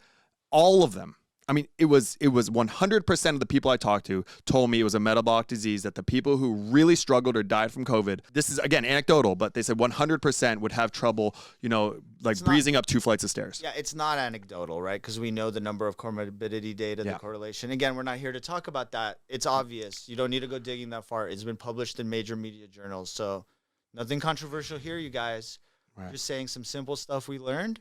all of them. I mean, it was 100% of the people I talked to told me it was a metabolic disease, that the people who really struggled or died from COVID, this is, again, anecdotal, but they said 100% would have trouble, breezing up 2 flights of stairs. Yeah, it's not anecdotal, right? Because we know the number of comorbidity data, the correlation. Again, we're not here to talk about that. It's obvious. You don't need to go digging that far. It's been published in major media journals. So nothing controversial here, you guys. Right. Just saying some simple stuff we learned.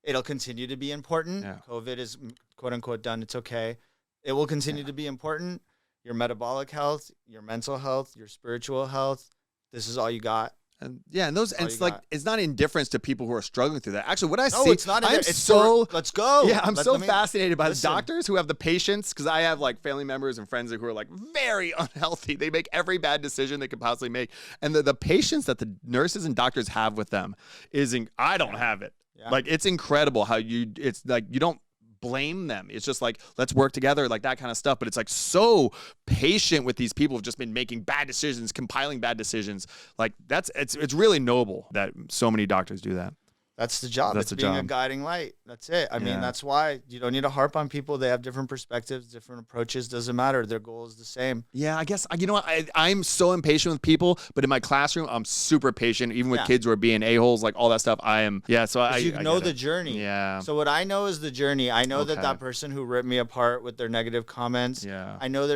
It'll continue to be important. Yeah. COVID is quote unquote done. It's okay. It will continue to be important. Your metabolic health, your mental health, your spiritual health. This is all you got. And it's like, it's not indifference to people who are struggling through that. Actually, what I see, it's not. Let's go. Yeah, I'm fascinated by the doctors who have the patience, because I have like family members and friends who are like very unhealthy. They make every bad decision they could possibly make, and the patience that the nurses and doctors have with them I don't have it. Yeah. Like, it's incredible how it's like you don't blame them. It's just like, let's work together, like that kind of stuff. But it's like so patient with these people who've just been making bad decisions, compiling bad decisions. Like it's really noble that so many doctors do that. That's the job. That's It's the being a job. guiding light. That's it. I mean, that's why you don't need to harp on people. They have different perspectives, different approaches. Doesn't matter. Their goal is the same. Yeah, I guess, you know what? I'm so impatient with people, but in my classroom, I'm super patient, even with kids who are being a-holes, like all that stuff. I am, so you know the journey. Yeah. So what I know is the journey. I know that person who ripped me apart with their negative comments, I know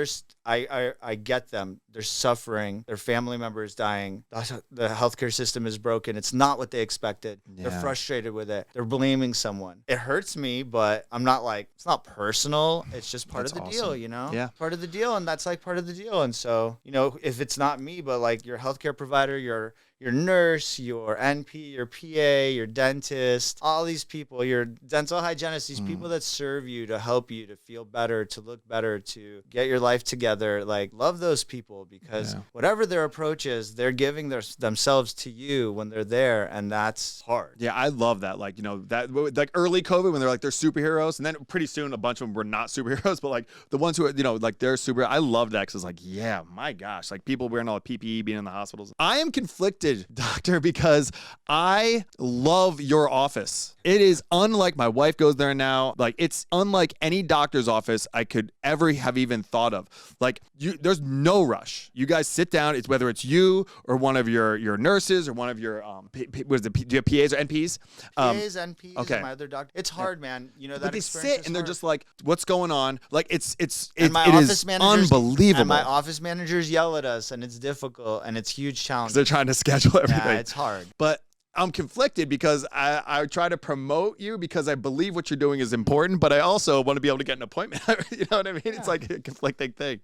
I get them. They're suffering. Their family member is dying. The healthcare system is broken. It's not what they expected. They're frustrated with it. They're blaming someone. It hurts me, but I'm not like, it's not personal. It's just part of the deal, you know? Yeah. Part of the deal, and that's like part of the deal. And so, you know, if it's not me, but like your healthcare provider, your nurse, your NP, your PA, your dentist, all these people, your dental hygienist, these people that serve you to help you to feel better, to look better, to get your life together, like love those people because whatever their approach is, they're giving themselves to you when they're there, and that's hard. Yeah, I love that. Like, you know, that like early COVID when they're like, they're superheroes, and then pretty soon a bunch of them were not superheroes, but like the ones who are, you know, like they're super. I love that because it's like, yeah, my gosh, like people wearing all the PPE, being in the hospitals. I am conflicted, doctor, because I love your office. It is unlike, my wife goes there now. Like, it's unlike any doctor's office I could ever have even thought of. Like, there's no rush. You guys sit down. It's whether it's you or one of your nurses or one of your do you have PAs or NPs? PAs, NPs, my other doctor. It's hard, man. You know that. But they sit and they're just like, "What's going on?" Like, it is unbelievable. And my office managers yell at us, and it's difficult, and it's huge challenge. They're trying to schedule everything. Yeah, it's hard. But I'm conflicted because I try to promote you because I believe what you're doing is important, but I also want to be able to get an appointment. You know what I mean? It's like a conflicting thing.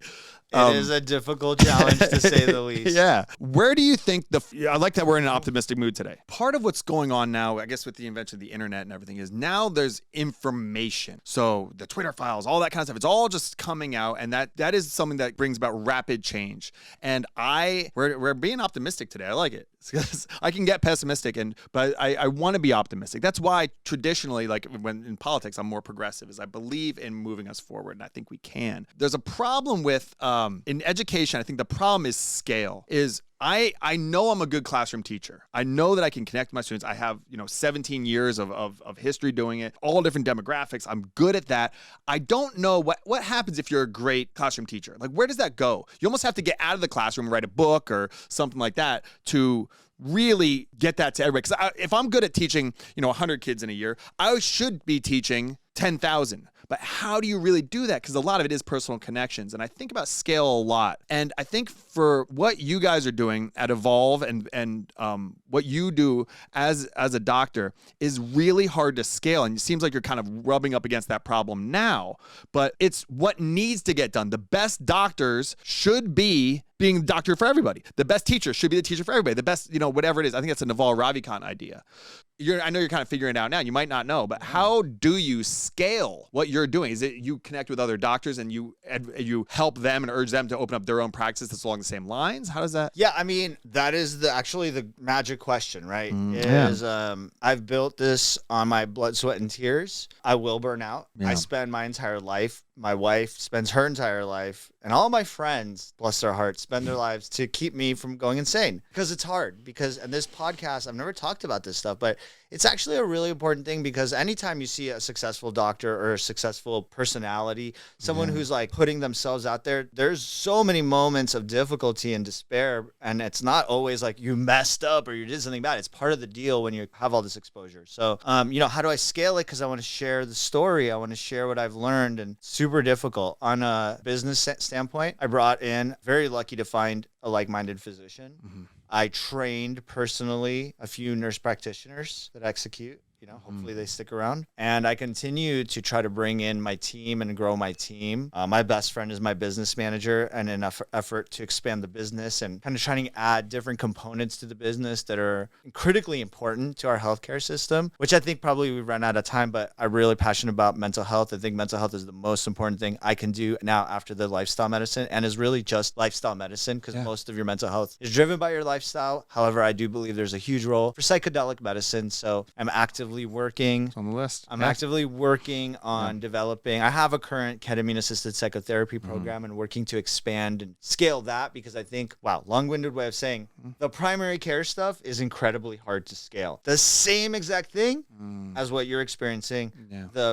It is a difficult challenge to say the least. Yeah. Where do you think I like that we're in an optimistic mood today. Part of what's going on now, I guess with the invention of the internet and everything, is now there's information. So the Twitter files, all that kind of stuff, it's all just coming out. And that is something that brings about rapid change. And we're being optimistic today. I like it. I can get pessimistic, but I want to be optimistic. That's why traditionally, like when in politics, I'm more progressive, is I believe in moving us forward, and I think we can. There's a problem with in education. I think the problem is scale. I know I'm a good classroom teacher. I know that I can connect with my students. I have 17 years of history doing it, all different demographics. I'm good at that. I don't know what happens if you're a great classroom teacher. Like, where does that go? You almost have to get out of the classroom and write a book or something like that to really get that to everybody. Because if I'm good at teaching 100 kids in a year, I should be teaching 10,000. But how do you really do that? Because a lot of it is personal connections. And I think about scale a lot. And I think for what you guys are doing at Evolve and what you do as a doctor is really hard to scale. And it seems like you're kind of rubbing up against that problem now. But it's what needs to get done. The best doctors should be being the doctor for everybody. The best teacher should be the teacher for everybody. The best, whatever it is. I think that's a Naval Ravikant idea. I know you're kind of figuring it out now. You might not know, but how do you scale what you're doing? Is it you connect with other doctors and you help them and urge them to open up their own practice that's along the same lines? How does that? Yeah, I mean, that is actually the magic question, right? I've built this on my blood, sweat, and tears. I will burn out. Yeah. I spend my entire life. My wife spends her entire life, and all my friends, bless their hearts, spend their lives to keep me from going insane. Because it's hard. And this podcast, I've never talked about this stuff, but it's actually a really important thing because anytime you see a successful doctor or a successful personality, someone who's like putting themselves out there, there's so many moments of difficulty and despair. And it's not always like you messed up or you did something bad. It's part of the deal when you have all this exposure. So, how do I scale it? Because I want to share the story. I want to share what I've learned, and super difficult. On a business standpoint, I brought in, very lucky to find a like-minded physician. Mm-hmm. I trained personally a few nurse practitioners that execute. Hopefully they stick around. And I continue to try to bring in my team and grow my team. My best friend is my business manager, and in an effort to expand the business and kind of trying to add different components to the business that are critically important to our healthcare system, which I think probably we've run out of time, but I'm really passionate about mental health. I think mental health is the most important thing I can do now after the lifestyle medicine, and is really just lifestyle medicine because most of your mental health is driven by your lifestyle. However, I do believe there's a huge role for psychedelic medicine. So I'm actively actively working. It's on the list. I'm actively working on developing. I have a current ketamine-assisted psychotherapy program and working to expand and scale that, because I think, wow, long-winded way of saying, the primary care stuff is incredibly hard to scale. The same exact thing as what you're experiencing,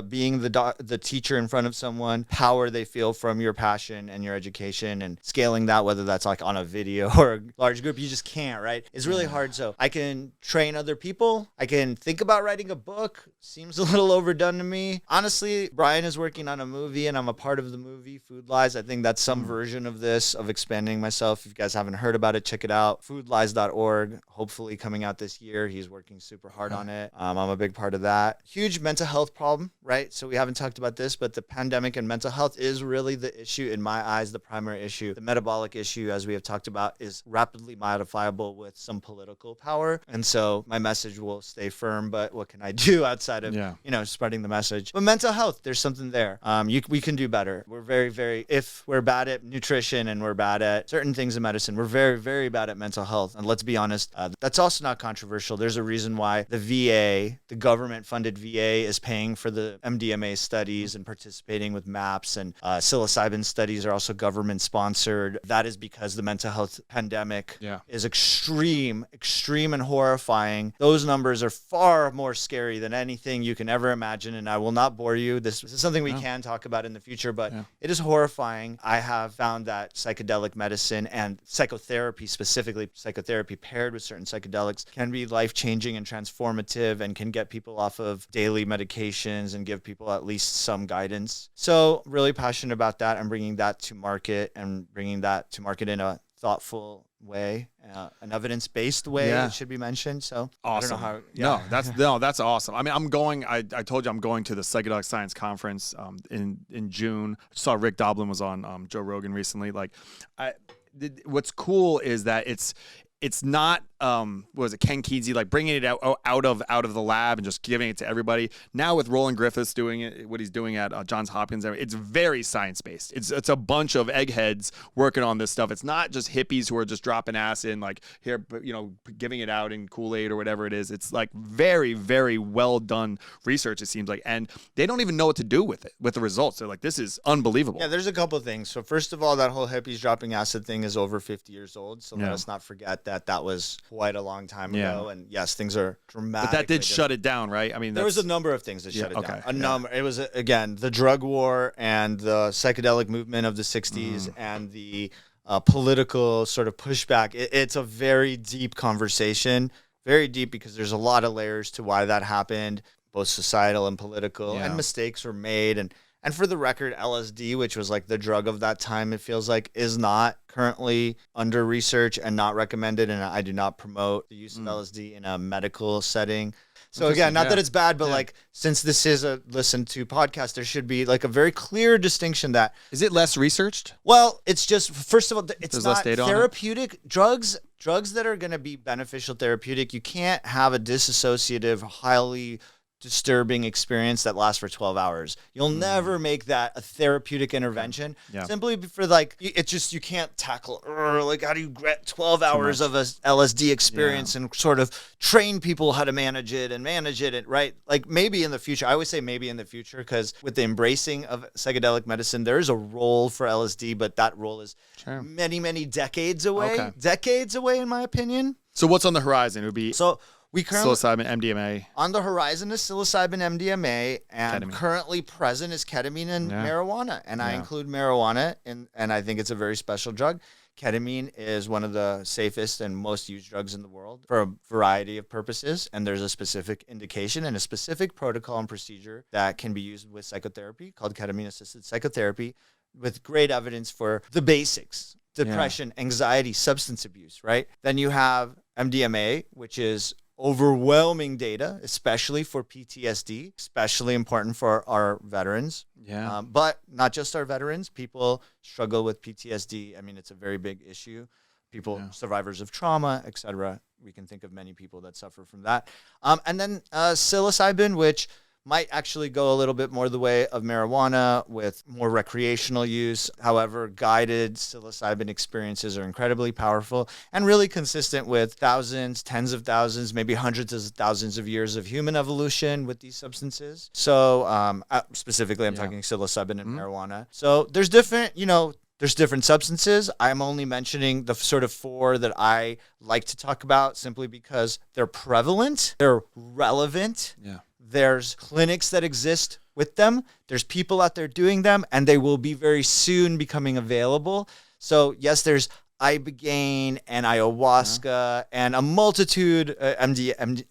being the teacher in front of someone, power they feel from your passion and your education, and scaling that, whether that's like on a video or a large group, you just can't, right? It's really hard. So I can train other people. I can think about writing a book. Seems a little overdone to me. Honestly, Brian is working on a movie and I'm a part of the movie, Food Lies. I think that's some version of this, of expanding myself. If you guys haven't heard about it, check it out. Foodlies.org, hopefully coming out this year. He's working super hard on it. I'm a big part of that. Huge mental health problem, right? So we haven't talked about this, but the pandemic and mental health is really the issue in my eyes, the primary issue. The metabolic issue, as we have talked about, is rapidly modifiable with some political power. And so my message will stay firm, but what can I do outside of, spreading the message? But mental health, there's something there. We can do better. We're very, if we're bad at nutrition and we're bad at certain things in medicine, we're very, very bad at mental health. And let's be honest, that's also not controversial. There's a reason why the VA, the government-funded VA, is paying for the MDMA studies and participating with MAPS, and psilocybin studies are also government-sponsored. That is because the mental health pandemic is extreme and horrifying. Those numbers are far more scary than anything you can ever imagine, and I will not bore you. This is something we can talk about in the future, but it is horrifying. I have found that psychedelic medicine and psychotherapy, specifically psychotherapy paired with certain psychedelics, can be life-changing and transformative and can get people off of daily medications and give people at least some guidance. So really passionate about that and bringing that to market, and bringing that to market in a thoughtful way, an evidence-based way, it should be mentioned. So awesome. I don't know how, that's awesome. I mean, I'm going, I told you I'm going to the Psychedelic Science Conference in June. I saw Rick Doblin was on Joe Rogan recently. Like, what's cool is that it's not what was it, Ken Kesey, like bringing it out of the lab and just giving it to everybody. Now with Roland Griffiths doing it, what he's doing at Johns Hopkins, it's very science based. It's a bunch of eggheads working on this stuff. It's not just hippies who are just dropping acid and like here, giving it out in Kool-Aid or whatever it is. It's like very, very well done research, it seems like, and they don't even know what to do with it, with the results. They're like, this is unbelievable. Yeah, there's a couple of things. So first of all, that whole hippies dropping acid thing is over 50 years old. So let us not forget that was quite a long time ago. And yes, things are dramatic. But that did shut it down, right? I mean, there was a number of things that shut it down. A number. It was, again, the drug war and the psychedelic movement of the 60s and the political sort of pushback. It's a very deep conversation, very deep, because there's a lot of layers to why that happened, both societal and political, and mistakes were made. And for the record, LSD, which was like the drug of that time, it feels like, is not currently under research and not recommended. And I do not promote the use of LSD in a medical setting. So again, not that it's bad, but like, since this is a listen to podcast, there should be like a very clear distinction that. Is it less researched? Well, it's just, first of all, it's There's not less data therapeutic. Drugs that are going to be beneficial therapeutic, you can't have a disassociative, highly disturbing experience that lasts for 12 hours. You'll never make that a therapeutic intervention simply for like, it's just, you can't tackle, like, how do you get 12 hours of a LSD experience and sort of train people how to manage it, right? Like, maybe in the future, I always say maybe in the future, because with the embracing of psychedelic medicine, there is a role for LSD, but that role is many, many decades away, in my opinion. So what's on the horizon? It would be we currently, psilocybin, MDMA. On the horizon is psilocybin, MDMA, and ketamine. Currently present is ketamine and marijuana. And I include marijuana, and I think it's a very special drug. Ketamine is one of the safest and most used drugs in the world for a variety of purposes. And there's a specific indication and a specific protocol and procedure that can be used with psychotherapy called ketamine-assisted psychotherapy, with great evidence for the basics: depression, anxiety, substance abuse, right? Then you have MDMA, which is overwhelming data, especially for PTSD, especially important for our veterans. But not just our veterans. People struggle with PTSD. I mean, it's a very big issue. People, survivors of trauma, etc. We can think of many people that suffer from that. And then psilocybin, which might actually go a little bit more the way of marijuana with more recreational use. However, guided psilocybin experiences are incredibly powerful and really consistent with thousands, tens of thousands, maybe hundreds of thousands of years of human evolution with these substances. So specifically, I'm talking psilocybin and marijuana. So there's different, there's different substances. I'm only mentioning the sort of 4 that I like to talk about simply because they're prevalent, they're relevant. Yeah. There's clinics that exist with them. There's people out there doing them, and they will be very soon becoming available. So yes, there's ibogaine and ayahuasca and a multitude DMT.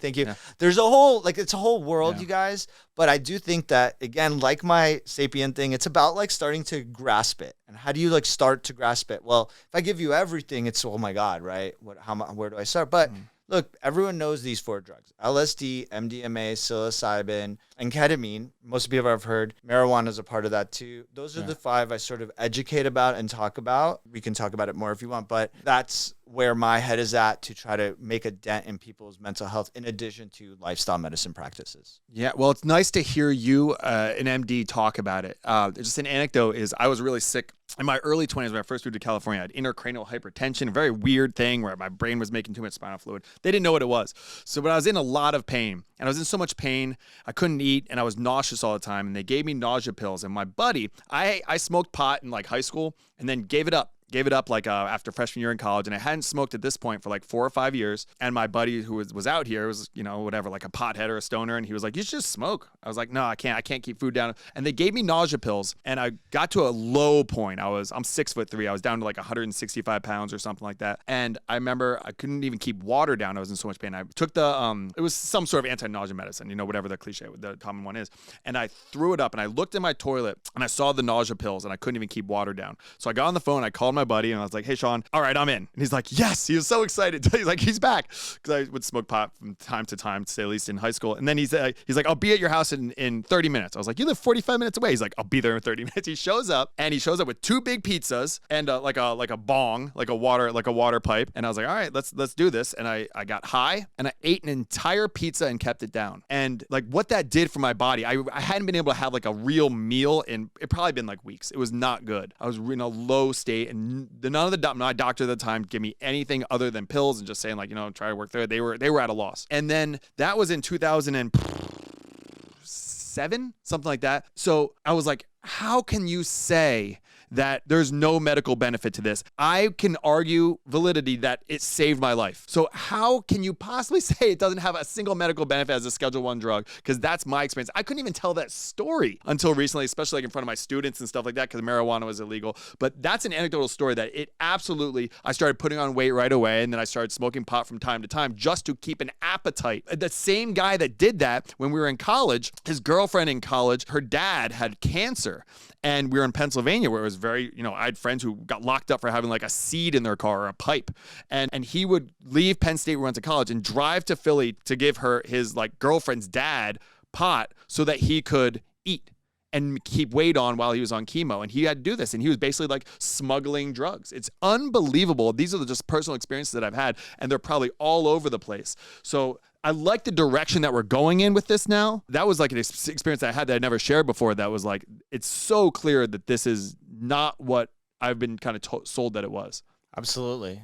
Thank you. Yeah. There's a whole it's a whole world, you guys. But I do think that, again, like my sapien thing, it's about starting to grasp it. And how do you start to grasp it? Well, if I give you everything, it's oh my God, right? Where do I start? But look, everyone knows these 4 drugs: LSD, MDMA, psilocybin, and ketamine. Most people have heard. Marijuana is a part of that too. Those are the 5 I sort of educate about and talk about. We can talk about it more if you want, but that's where my head is at to try to make a dent in people's mental health in addition to lifestyle medicine practices. Yeah, well, it's nice to hear you, an MD, talk about it. Just an anecdote is I was really sick in my early 20s when I first moved to California. I had intracranial hypertension, a very weird thing where my brain was making too much spinal fluid. They didn't know what it was. So, but I was in a lot of pain, and I was in so much pain, I couldn't eat, and I was nauseous all the time, and they gave me nausea pills. And my buddy, I smoked pot in high school and then gave it up. After freshman year in college, and I hadn't smoked at this point for 4 or 5 years. And my buddy who was out here was, whatever, a pothead or a stoner. And he was like, you should just smoke. I was like, no, I can't keep food down. And they gave me nausea pills, and I got to a low point. I'm 6'3". I was down to 165 pounds or something like that. And I remember I couldn't even keep water down. I was in so much pain. I took it was some sort of anti-nausea medicine, whatever the cliche, the common one is. And I threw it up, and I looked in my toilet, and I saw the nausea pills, and I couldn't even keep water down. So I got on the phone, I called my buddy, and I was like, hey, Sean, all right, I'm in. And he's like, yes. He was so excited. He's like, he's back. Because I would smoke pot from time to time, to say at least in high school. And then he's like, I'll be at your house in 30 minutes. I was like, you live 45 minutes away. He's like, I'll be there in 30 minutes. He shows up with 2 big pizzas and like a bong, like a water pipe. And I was like, all right, let's do this. And I got high, and I ate an entire pizza and kept it down. And what that did for my body, I hadn't been able to have a real meal in, it probably been weeks. It was not good. I was in a low state, and none of my doctor at the time gave me anything other than pills and just saying try to work through it. They were at a loss. And then that was in 2007, something like that. So I was like, how can you say that there's no medical benefit to this? I can argue validity that it saved my life. So how can you possibly say it doesn't have a single medical benefit as a Schedule 1 drug? Because that's my experience. I couldn't even tell that story until recently, especially in front of my students and stuff like that, because marijuana was illegal. But that's an anecdotal story that it absolutely, I started putting on weight right away, and then I started smoking pot from time to time just to keep an appetite. The same guy that did that when we were in college, his girlfriend in college, her dad had cancer. And we were in Pennsylvania, where it was very, I had friends who got locked up for having a seed in their car or a pipe. And he would leave Penn State, where we went to college, and drive to Philly to give his girlfriend's dad pot so that he could eat and keep weight on while he was on chemo. And he had to do this. And he was basically smuggling drugs. It's unbelievable. These are just personal experiences that I've had, and they're probably all over the place. So I like the direction that we're going in with this now. That was an experience I had that I never shared before. That was it's so clear that this is not what I've been kind of sold that it was. Absolutely.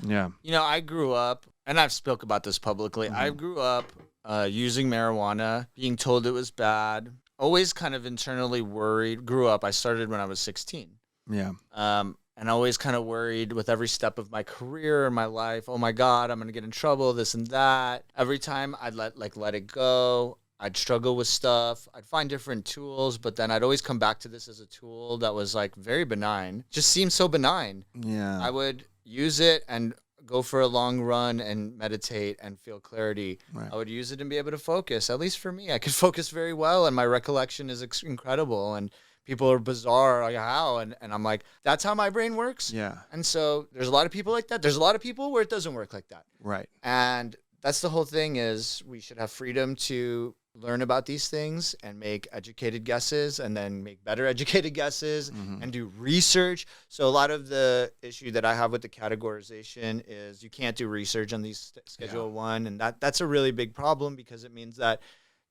Yeah. I grew up, and I've spoke about this publicly. I grew up using marijuana, being told it was bad, always kind of internally worried. I started when I was 16. Yeah. And always kind of worried with every step of my career and my life. Oh my God, I'm going to get in trouble, this and that. Every time I'd let it go, I'd struggle with stuff. I'd find different tools, but then I'd always come back to this as a tool that was very benign. Just seemed so benign. Yeah. I would use it and go for a long run and meditate and feel clarity. Right. I would use it and be able to focus. At least for me, I could focus very well, and my recollection is incredible. And people are bizarre, how? And I'm like, that's how my brain works? Yeah. And so there's a lot of people like that. There's a lot of people where it doesn't work like that. Right. And that's the whole thing is we should have freedom to learn about these things and make educated guesses and then make better educated guesses and do research. So a lot of the issue that I have with the categorization is you can't do research on these Schedule 1, and that's a really big problem because it means that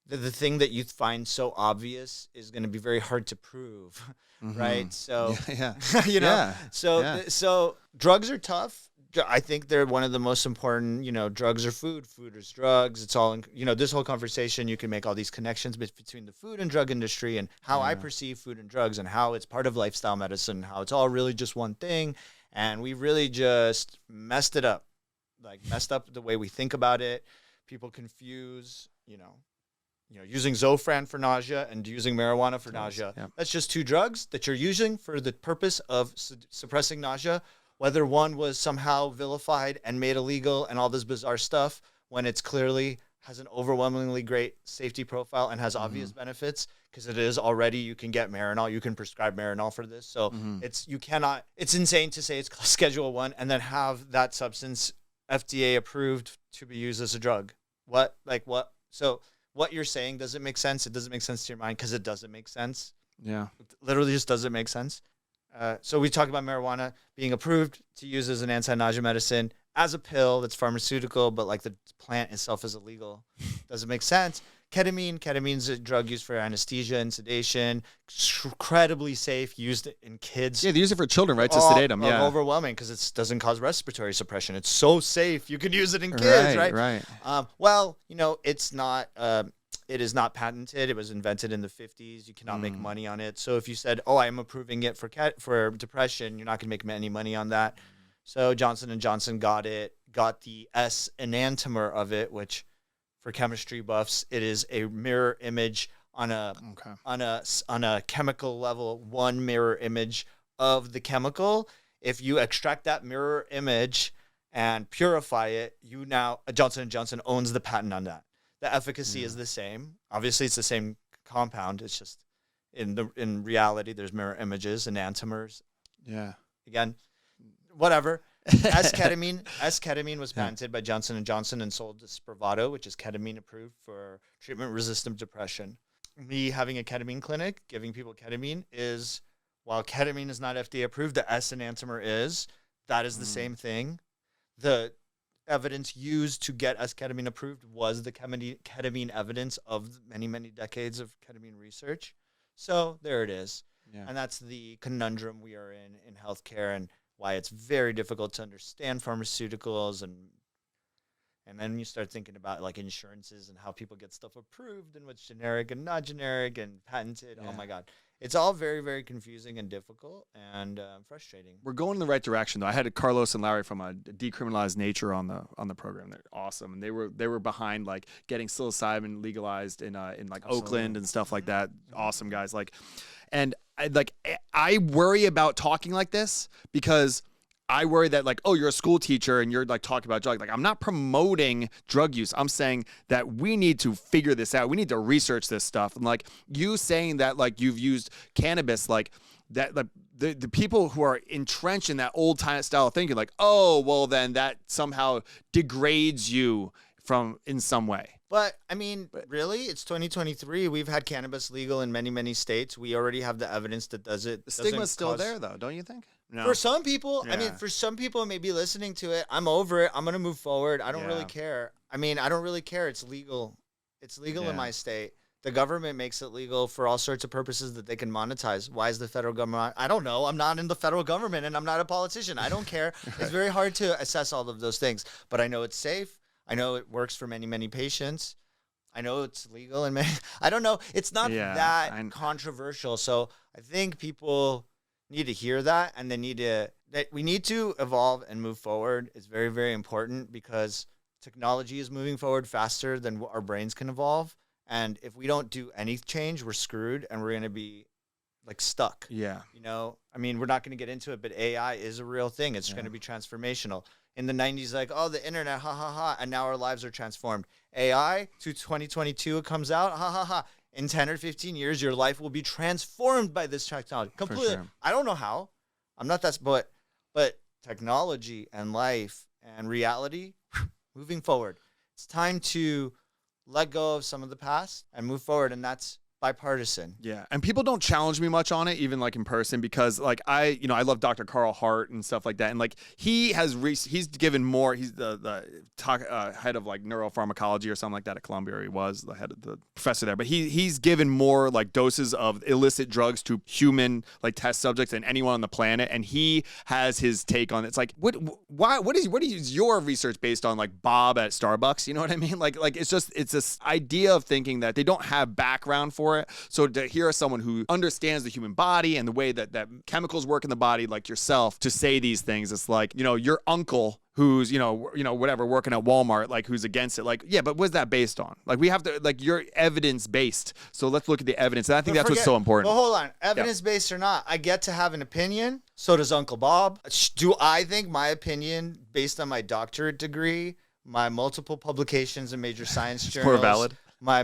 the thing that you find so obvious is going to be very hard to prove, right? So, you know, so drugs are tough. I think they're one of the most important, drugs are food, food is drugs. It's all, this whole conversation, you can make all these connections between the food and drug industry and how I perceive food and drugs and how it's part of lifestyle medicine, how it's all really just one thing. And we really just messed it up, messed up the way we think about it. People confuse, using Zofran for nausea and using marijuana for nausea. Yep. That's just two drugs that you're using for the purpose of suppressing nausea. Whether one was somehow vilified and made illegal and all this bizarre stuff when it's clearly has an overwhelmingly great safety profile and has obvious benefits because it is already, you can get Marinol, you can prescribe Marinol for this. So it's insane to say it's Schedule 1 and then have that substance FDA approved to be used as a drug. What? So what you're saying, does it make sense? It doesn't make sense to your mind because it doesn't make sense. Yeah. It literally just doesn't make sense. So we talk about marijuana being approved to use as an anti-nausea medicine, as a pill that's pharmaceutical, but the plant itself is illegal. Doesn't make sense. Ketamine's a drug used for anesthesia and sedation, incredibly safe, used in kids. Yeah, they use it for children, right? To sedate them. Yeah. Overwhelming because it doesn't cause respiratory suppression. It's so safe. You could use it in kids, right? Right. It's not... It is not patented. It was invented in the 50s. You cannot make money on it. So if you said, "Oh, I am approving it for depression," you're not going to make any money on that. So Johnson & Johnson got the S enantiomer of it, which for chemistry buffs, it is a mirror image on a chemical level, one mirror image of the chemical. If you extract that mirror image and purify it, Johnson & Johnson owns the patent on that. The efficacy is the same. Obviously, it's the same compound. It's just in reality, there's mirror images, enantiomers. Yeah. Again, whatever. S-ketamine was patented by Johnson & Johnson and sold to Spravato, which is ketamine approved for treatment-resistant depression. Me having a ketamine clinic, giving people ketamine while ketamine is not FDA approved, the S enantiomer is. That is the same thing. The evidence used to get S-ketamine approved was the ketamine evidence of many, many decades of ketamine research. So there it is. Yeah. And that's the conundrum we are in healthcare and why it's very difficult to understand pharmaceuticals. And then you start thinking about insurances and how people get stuff approved and what's generic and not generic and patented. Yeah. Oh my God. It's all very, very confusing and difficult and frustrating. We're going in the right direction, though. I had Carlos and Larry from Decriminalized Nature on the program. They're awesome, and they were behind getting psilocybin legalized in Oakland and stuff like that. Awesome guys. And I worry about talking like this because I worry that you're a school teacher and you're talking about drugs. I'm not promoting drug use. I'm saying that we need to figure this out. We need to research this stuff. And you saying that you've used cannabis, that the people who are entrenched in that old style of thinking, oh, well then that somehow degrades you in some way. But really, it's 2023. We've had cannabis legal in many, many states. We already have the evidence that does it. The stigma's still there, though, don't you think? No. For some people, for some people maybe listening to it, I'm over it. I'm going to move forward. I don't really care. I don't really care. It's legal. It's legal in my state. The government makes it legal for all sorts of purposes that they can monetize. Why is the federal government? I don't know. I'm not in the federal government and I'm not a politician. I don't care. It's very hard to assess all of those things. But I know it's safe. I know it works for many, many patients. I know it's legal and I don't know. It's not that controversial. So I think people need to hear that and we need to evolve and move forward. It's very, very important because technology is moving forward faster than our brains can evolve. And if we don't do any change, we're screwed and we're going to be stuck. Yeah. We're not going to get into it, but AI is a real thing. It's going to be transformational. In the 90s, the internet, ha, ha, ha. And now our lives are transformed. AI, to 2022, it comes out, ha, ha, ha. In 10 or 15 years, your life will be transformed by this technology. Completely. Sure. I don't know how. I'm not that, but technology and life and reality, moving forward. It's time to let go of some of the past and move forward. And that's bipartisan. Yeah. And people don't challenge me much on it, even like in person, because like I love Dr. Carl Hart and stuff like that. And like he's given more, he's the head of like neuropharmacology or something like that at Columbia, or he was the head of the professor there. But he's given more like doses of illicit drugs to human like test subjects than anyone on the planet. And he has his take on it. It's like, what is your research based on, like Bob at Starbucks? You know what I mean? Like it's this idea of thinking that they don't have background for it. So to hear someone who understands the human body and the way that chemicals work in the body, like yourself, to say these things, it's like, your uncle who's, whatever, working at Walmart, like who's against it. Like, yeah, but what's that based on? Like we have to, like, you're evidence based. So let's look at the evidence. And I think that's what's so important. Well, hold on. Evidence based or not, I get to have an opinion. So does Uncle Bob. Do I think my opinion based on my doctorate degree, my multiple publications in major science journals, more valid? My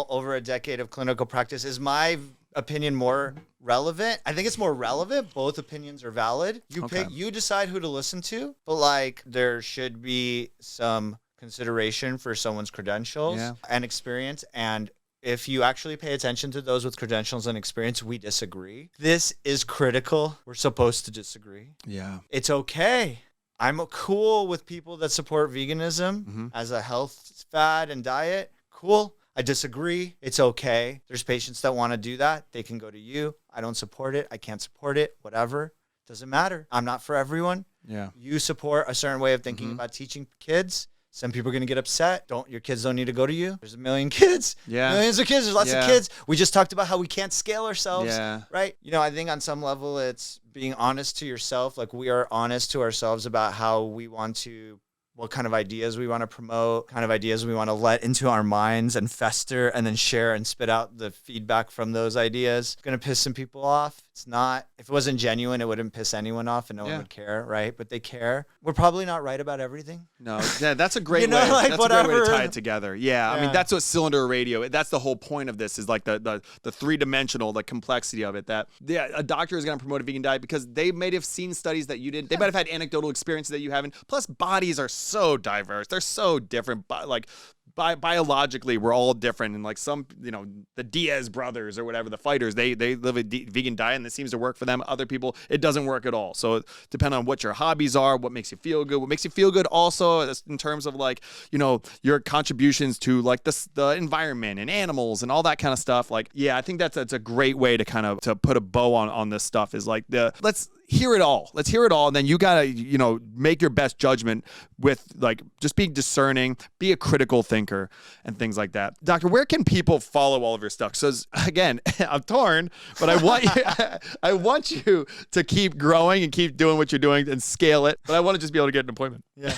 over a decade of clinical practice, is my opinion more relevant? I think it's more relevant. Both opinions are valid. You decide who to listen to, but like there should be some consideration for someone's credentials and experience. And if you actually pay attention to those with credentials and experience, we disagree. This is critical. We're supposed to disagree. Yeah. It's okay. I'm cool with people that support veganism as a health fad and diet. Cool. I disagree. It's okay. There's patients that want to do that. They can go to you. I don't support it. I can't support it. Whatever. Doesn't matter. I'm not for everyone. Yeah. You support a certain way of thinking about teaching kids. Some people are going to get upset. Your kids don't need to go to you. There's a million kids. Yeah. Millions of kids. There's lots of kids. We just talked about how we can't scale ourselves. Yeah. Right? I think on some level it's being honest to yourself. Like we are honest to ourselves about how we want to, what kind of ideas we want to promote, kind of ideas we want to let into our minds and fester and then share and spit out the feedback from those ideas. It's going to piss some people off. It's not. If it wasn't genuine, it wouldn't piss anyone off and no one would care, right? But they care. We're probably not right about everything. No, yeah, that's a great way. Like that's a great way to tie it together. Yeah, I mean, that's what cylinder radio. That's the whole point of this, is like the three-dimensional, the complexity of it. That a doctor is going to promote a vegan diet because they might have seen studies that you didn't. They might have had anecdotal experiences that you haven't. Plus, bodies are so diverse. They're so different. Like biologically, we're all different. And like some, the Diaz brothers or whatever, the fighters, they live a vegan diet and it seems to work for them. Other people, it doesn't work at all. So depending on what your hobbies are, what makes you feel good, also in terms of like, your contributions to like the environment and animals and all that kind of stuff. Like, yeah, I think that's a great way to kind of to put a bow on this stuff, is like let's hear it all. Let's hear it all. And then you got to, make your best judgment with like just being discerning, be a critical thinker and things like that. Doctor, where can people follow all of your stuff? So again, I'm torn, but I want you to keep growing and keep doing what you're doing and scale it. But I want to just be able to get an appointment. Yeah.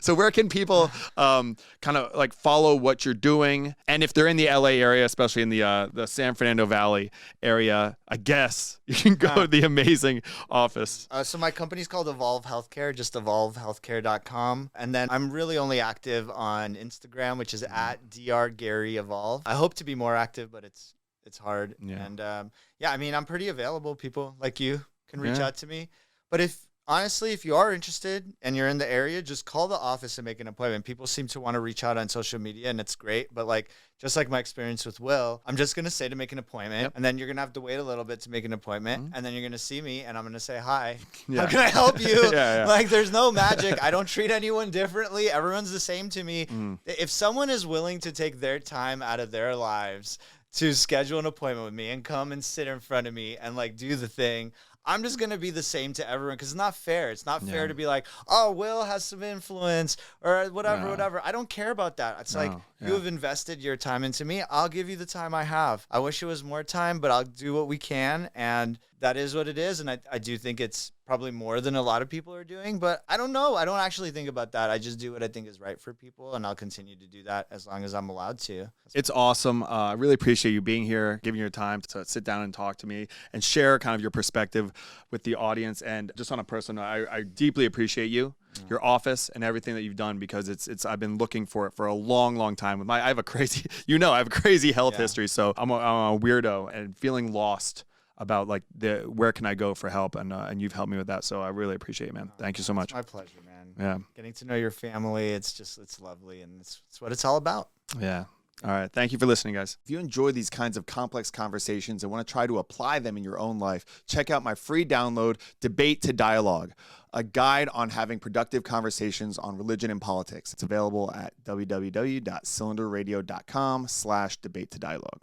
So where can people kind of like follow what you're doing? And if they're in the LA area, especially in the San Fernando Valley area, I guess you can go to the amazing office. So my company's called Evolve Healthcare, just evolvehealthcare.com. And then I'm really only active on Instagram, which is at drgaryevolve. I hope to be more active, but it's hard. Yeah. And I mean, I'm pretty available. People like you can reach out to me. But honestly, if you are interested and you're in the area, just call the office and make an appointment. People seem to want to reach out on social media, and it's great. But like, just like my experience with Will, I'm just going to say to make an appointment, and then you're going to have to wait a little bit to make an appointment, and then you're going to see me, and I'm going to say, hi, how can I help you? Like, there's no magic. I don't treat anyone differently. Everyone's the same to me. If someone is willing to take their time out of their lives to schedule an appointment with me and come and sit in front of me and like do the thing, I'm just going to be the same to everyone, because it's not fair. It's not fair to be like, oh, Will has some influence or whatever. I don't care about that. It's like, you have invested your time into me. I'll give you the time I have. I wish it was more time, but I'll do what we can. And that is what it is. And I do think it's probably more than a lot of people are doing, but I don't know. I don't actually think about that. I just do what I think is right for people, and I'll continue to do that as long as I'm allowed to. It's awesome. I really appreciate you being here, giving your time to sit down and talk to me and share kind of your perspective with the audience. And just on a personal note, I deeply appreciate you, your office, and everything that you've done, because it's I've been looking for it for a long time. I have a crazy health history, so I'm a weirdo and feeling lost about like where can I go for help, and you've helped me with that, so I really appreciate it, man. Thank you so much. It's my pleasure, man. Yeah, getting to know your family, it's lovely, and it's what it's all about. Yeah. All right. Thank you for listening, guys. If you enjoy these kinds of complex conversations and want to try to apply them in your own life, check out my free download, Debate to Dialogue, a guide on having productive conversations on religion and politics. It's available at www.cylinderradio.com/debate to dialogue.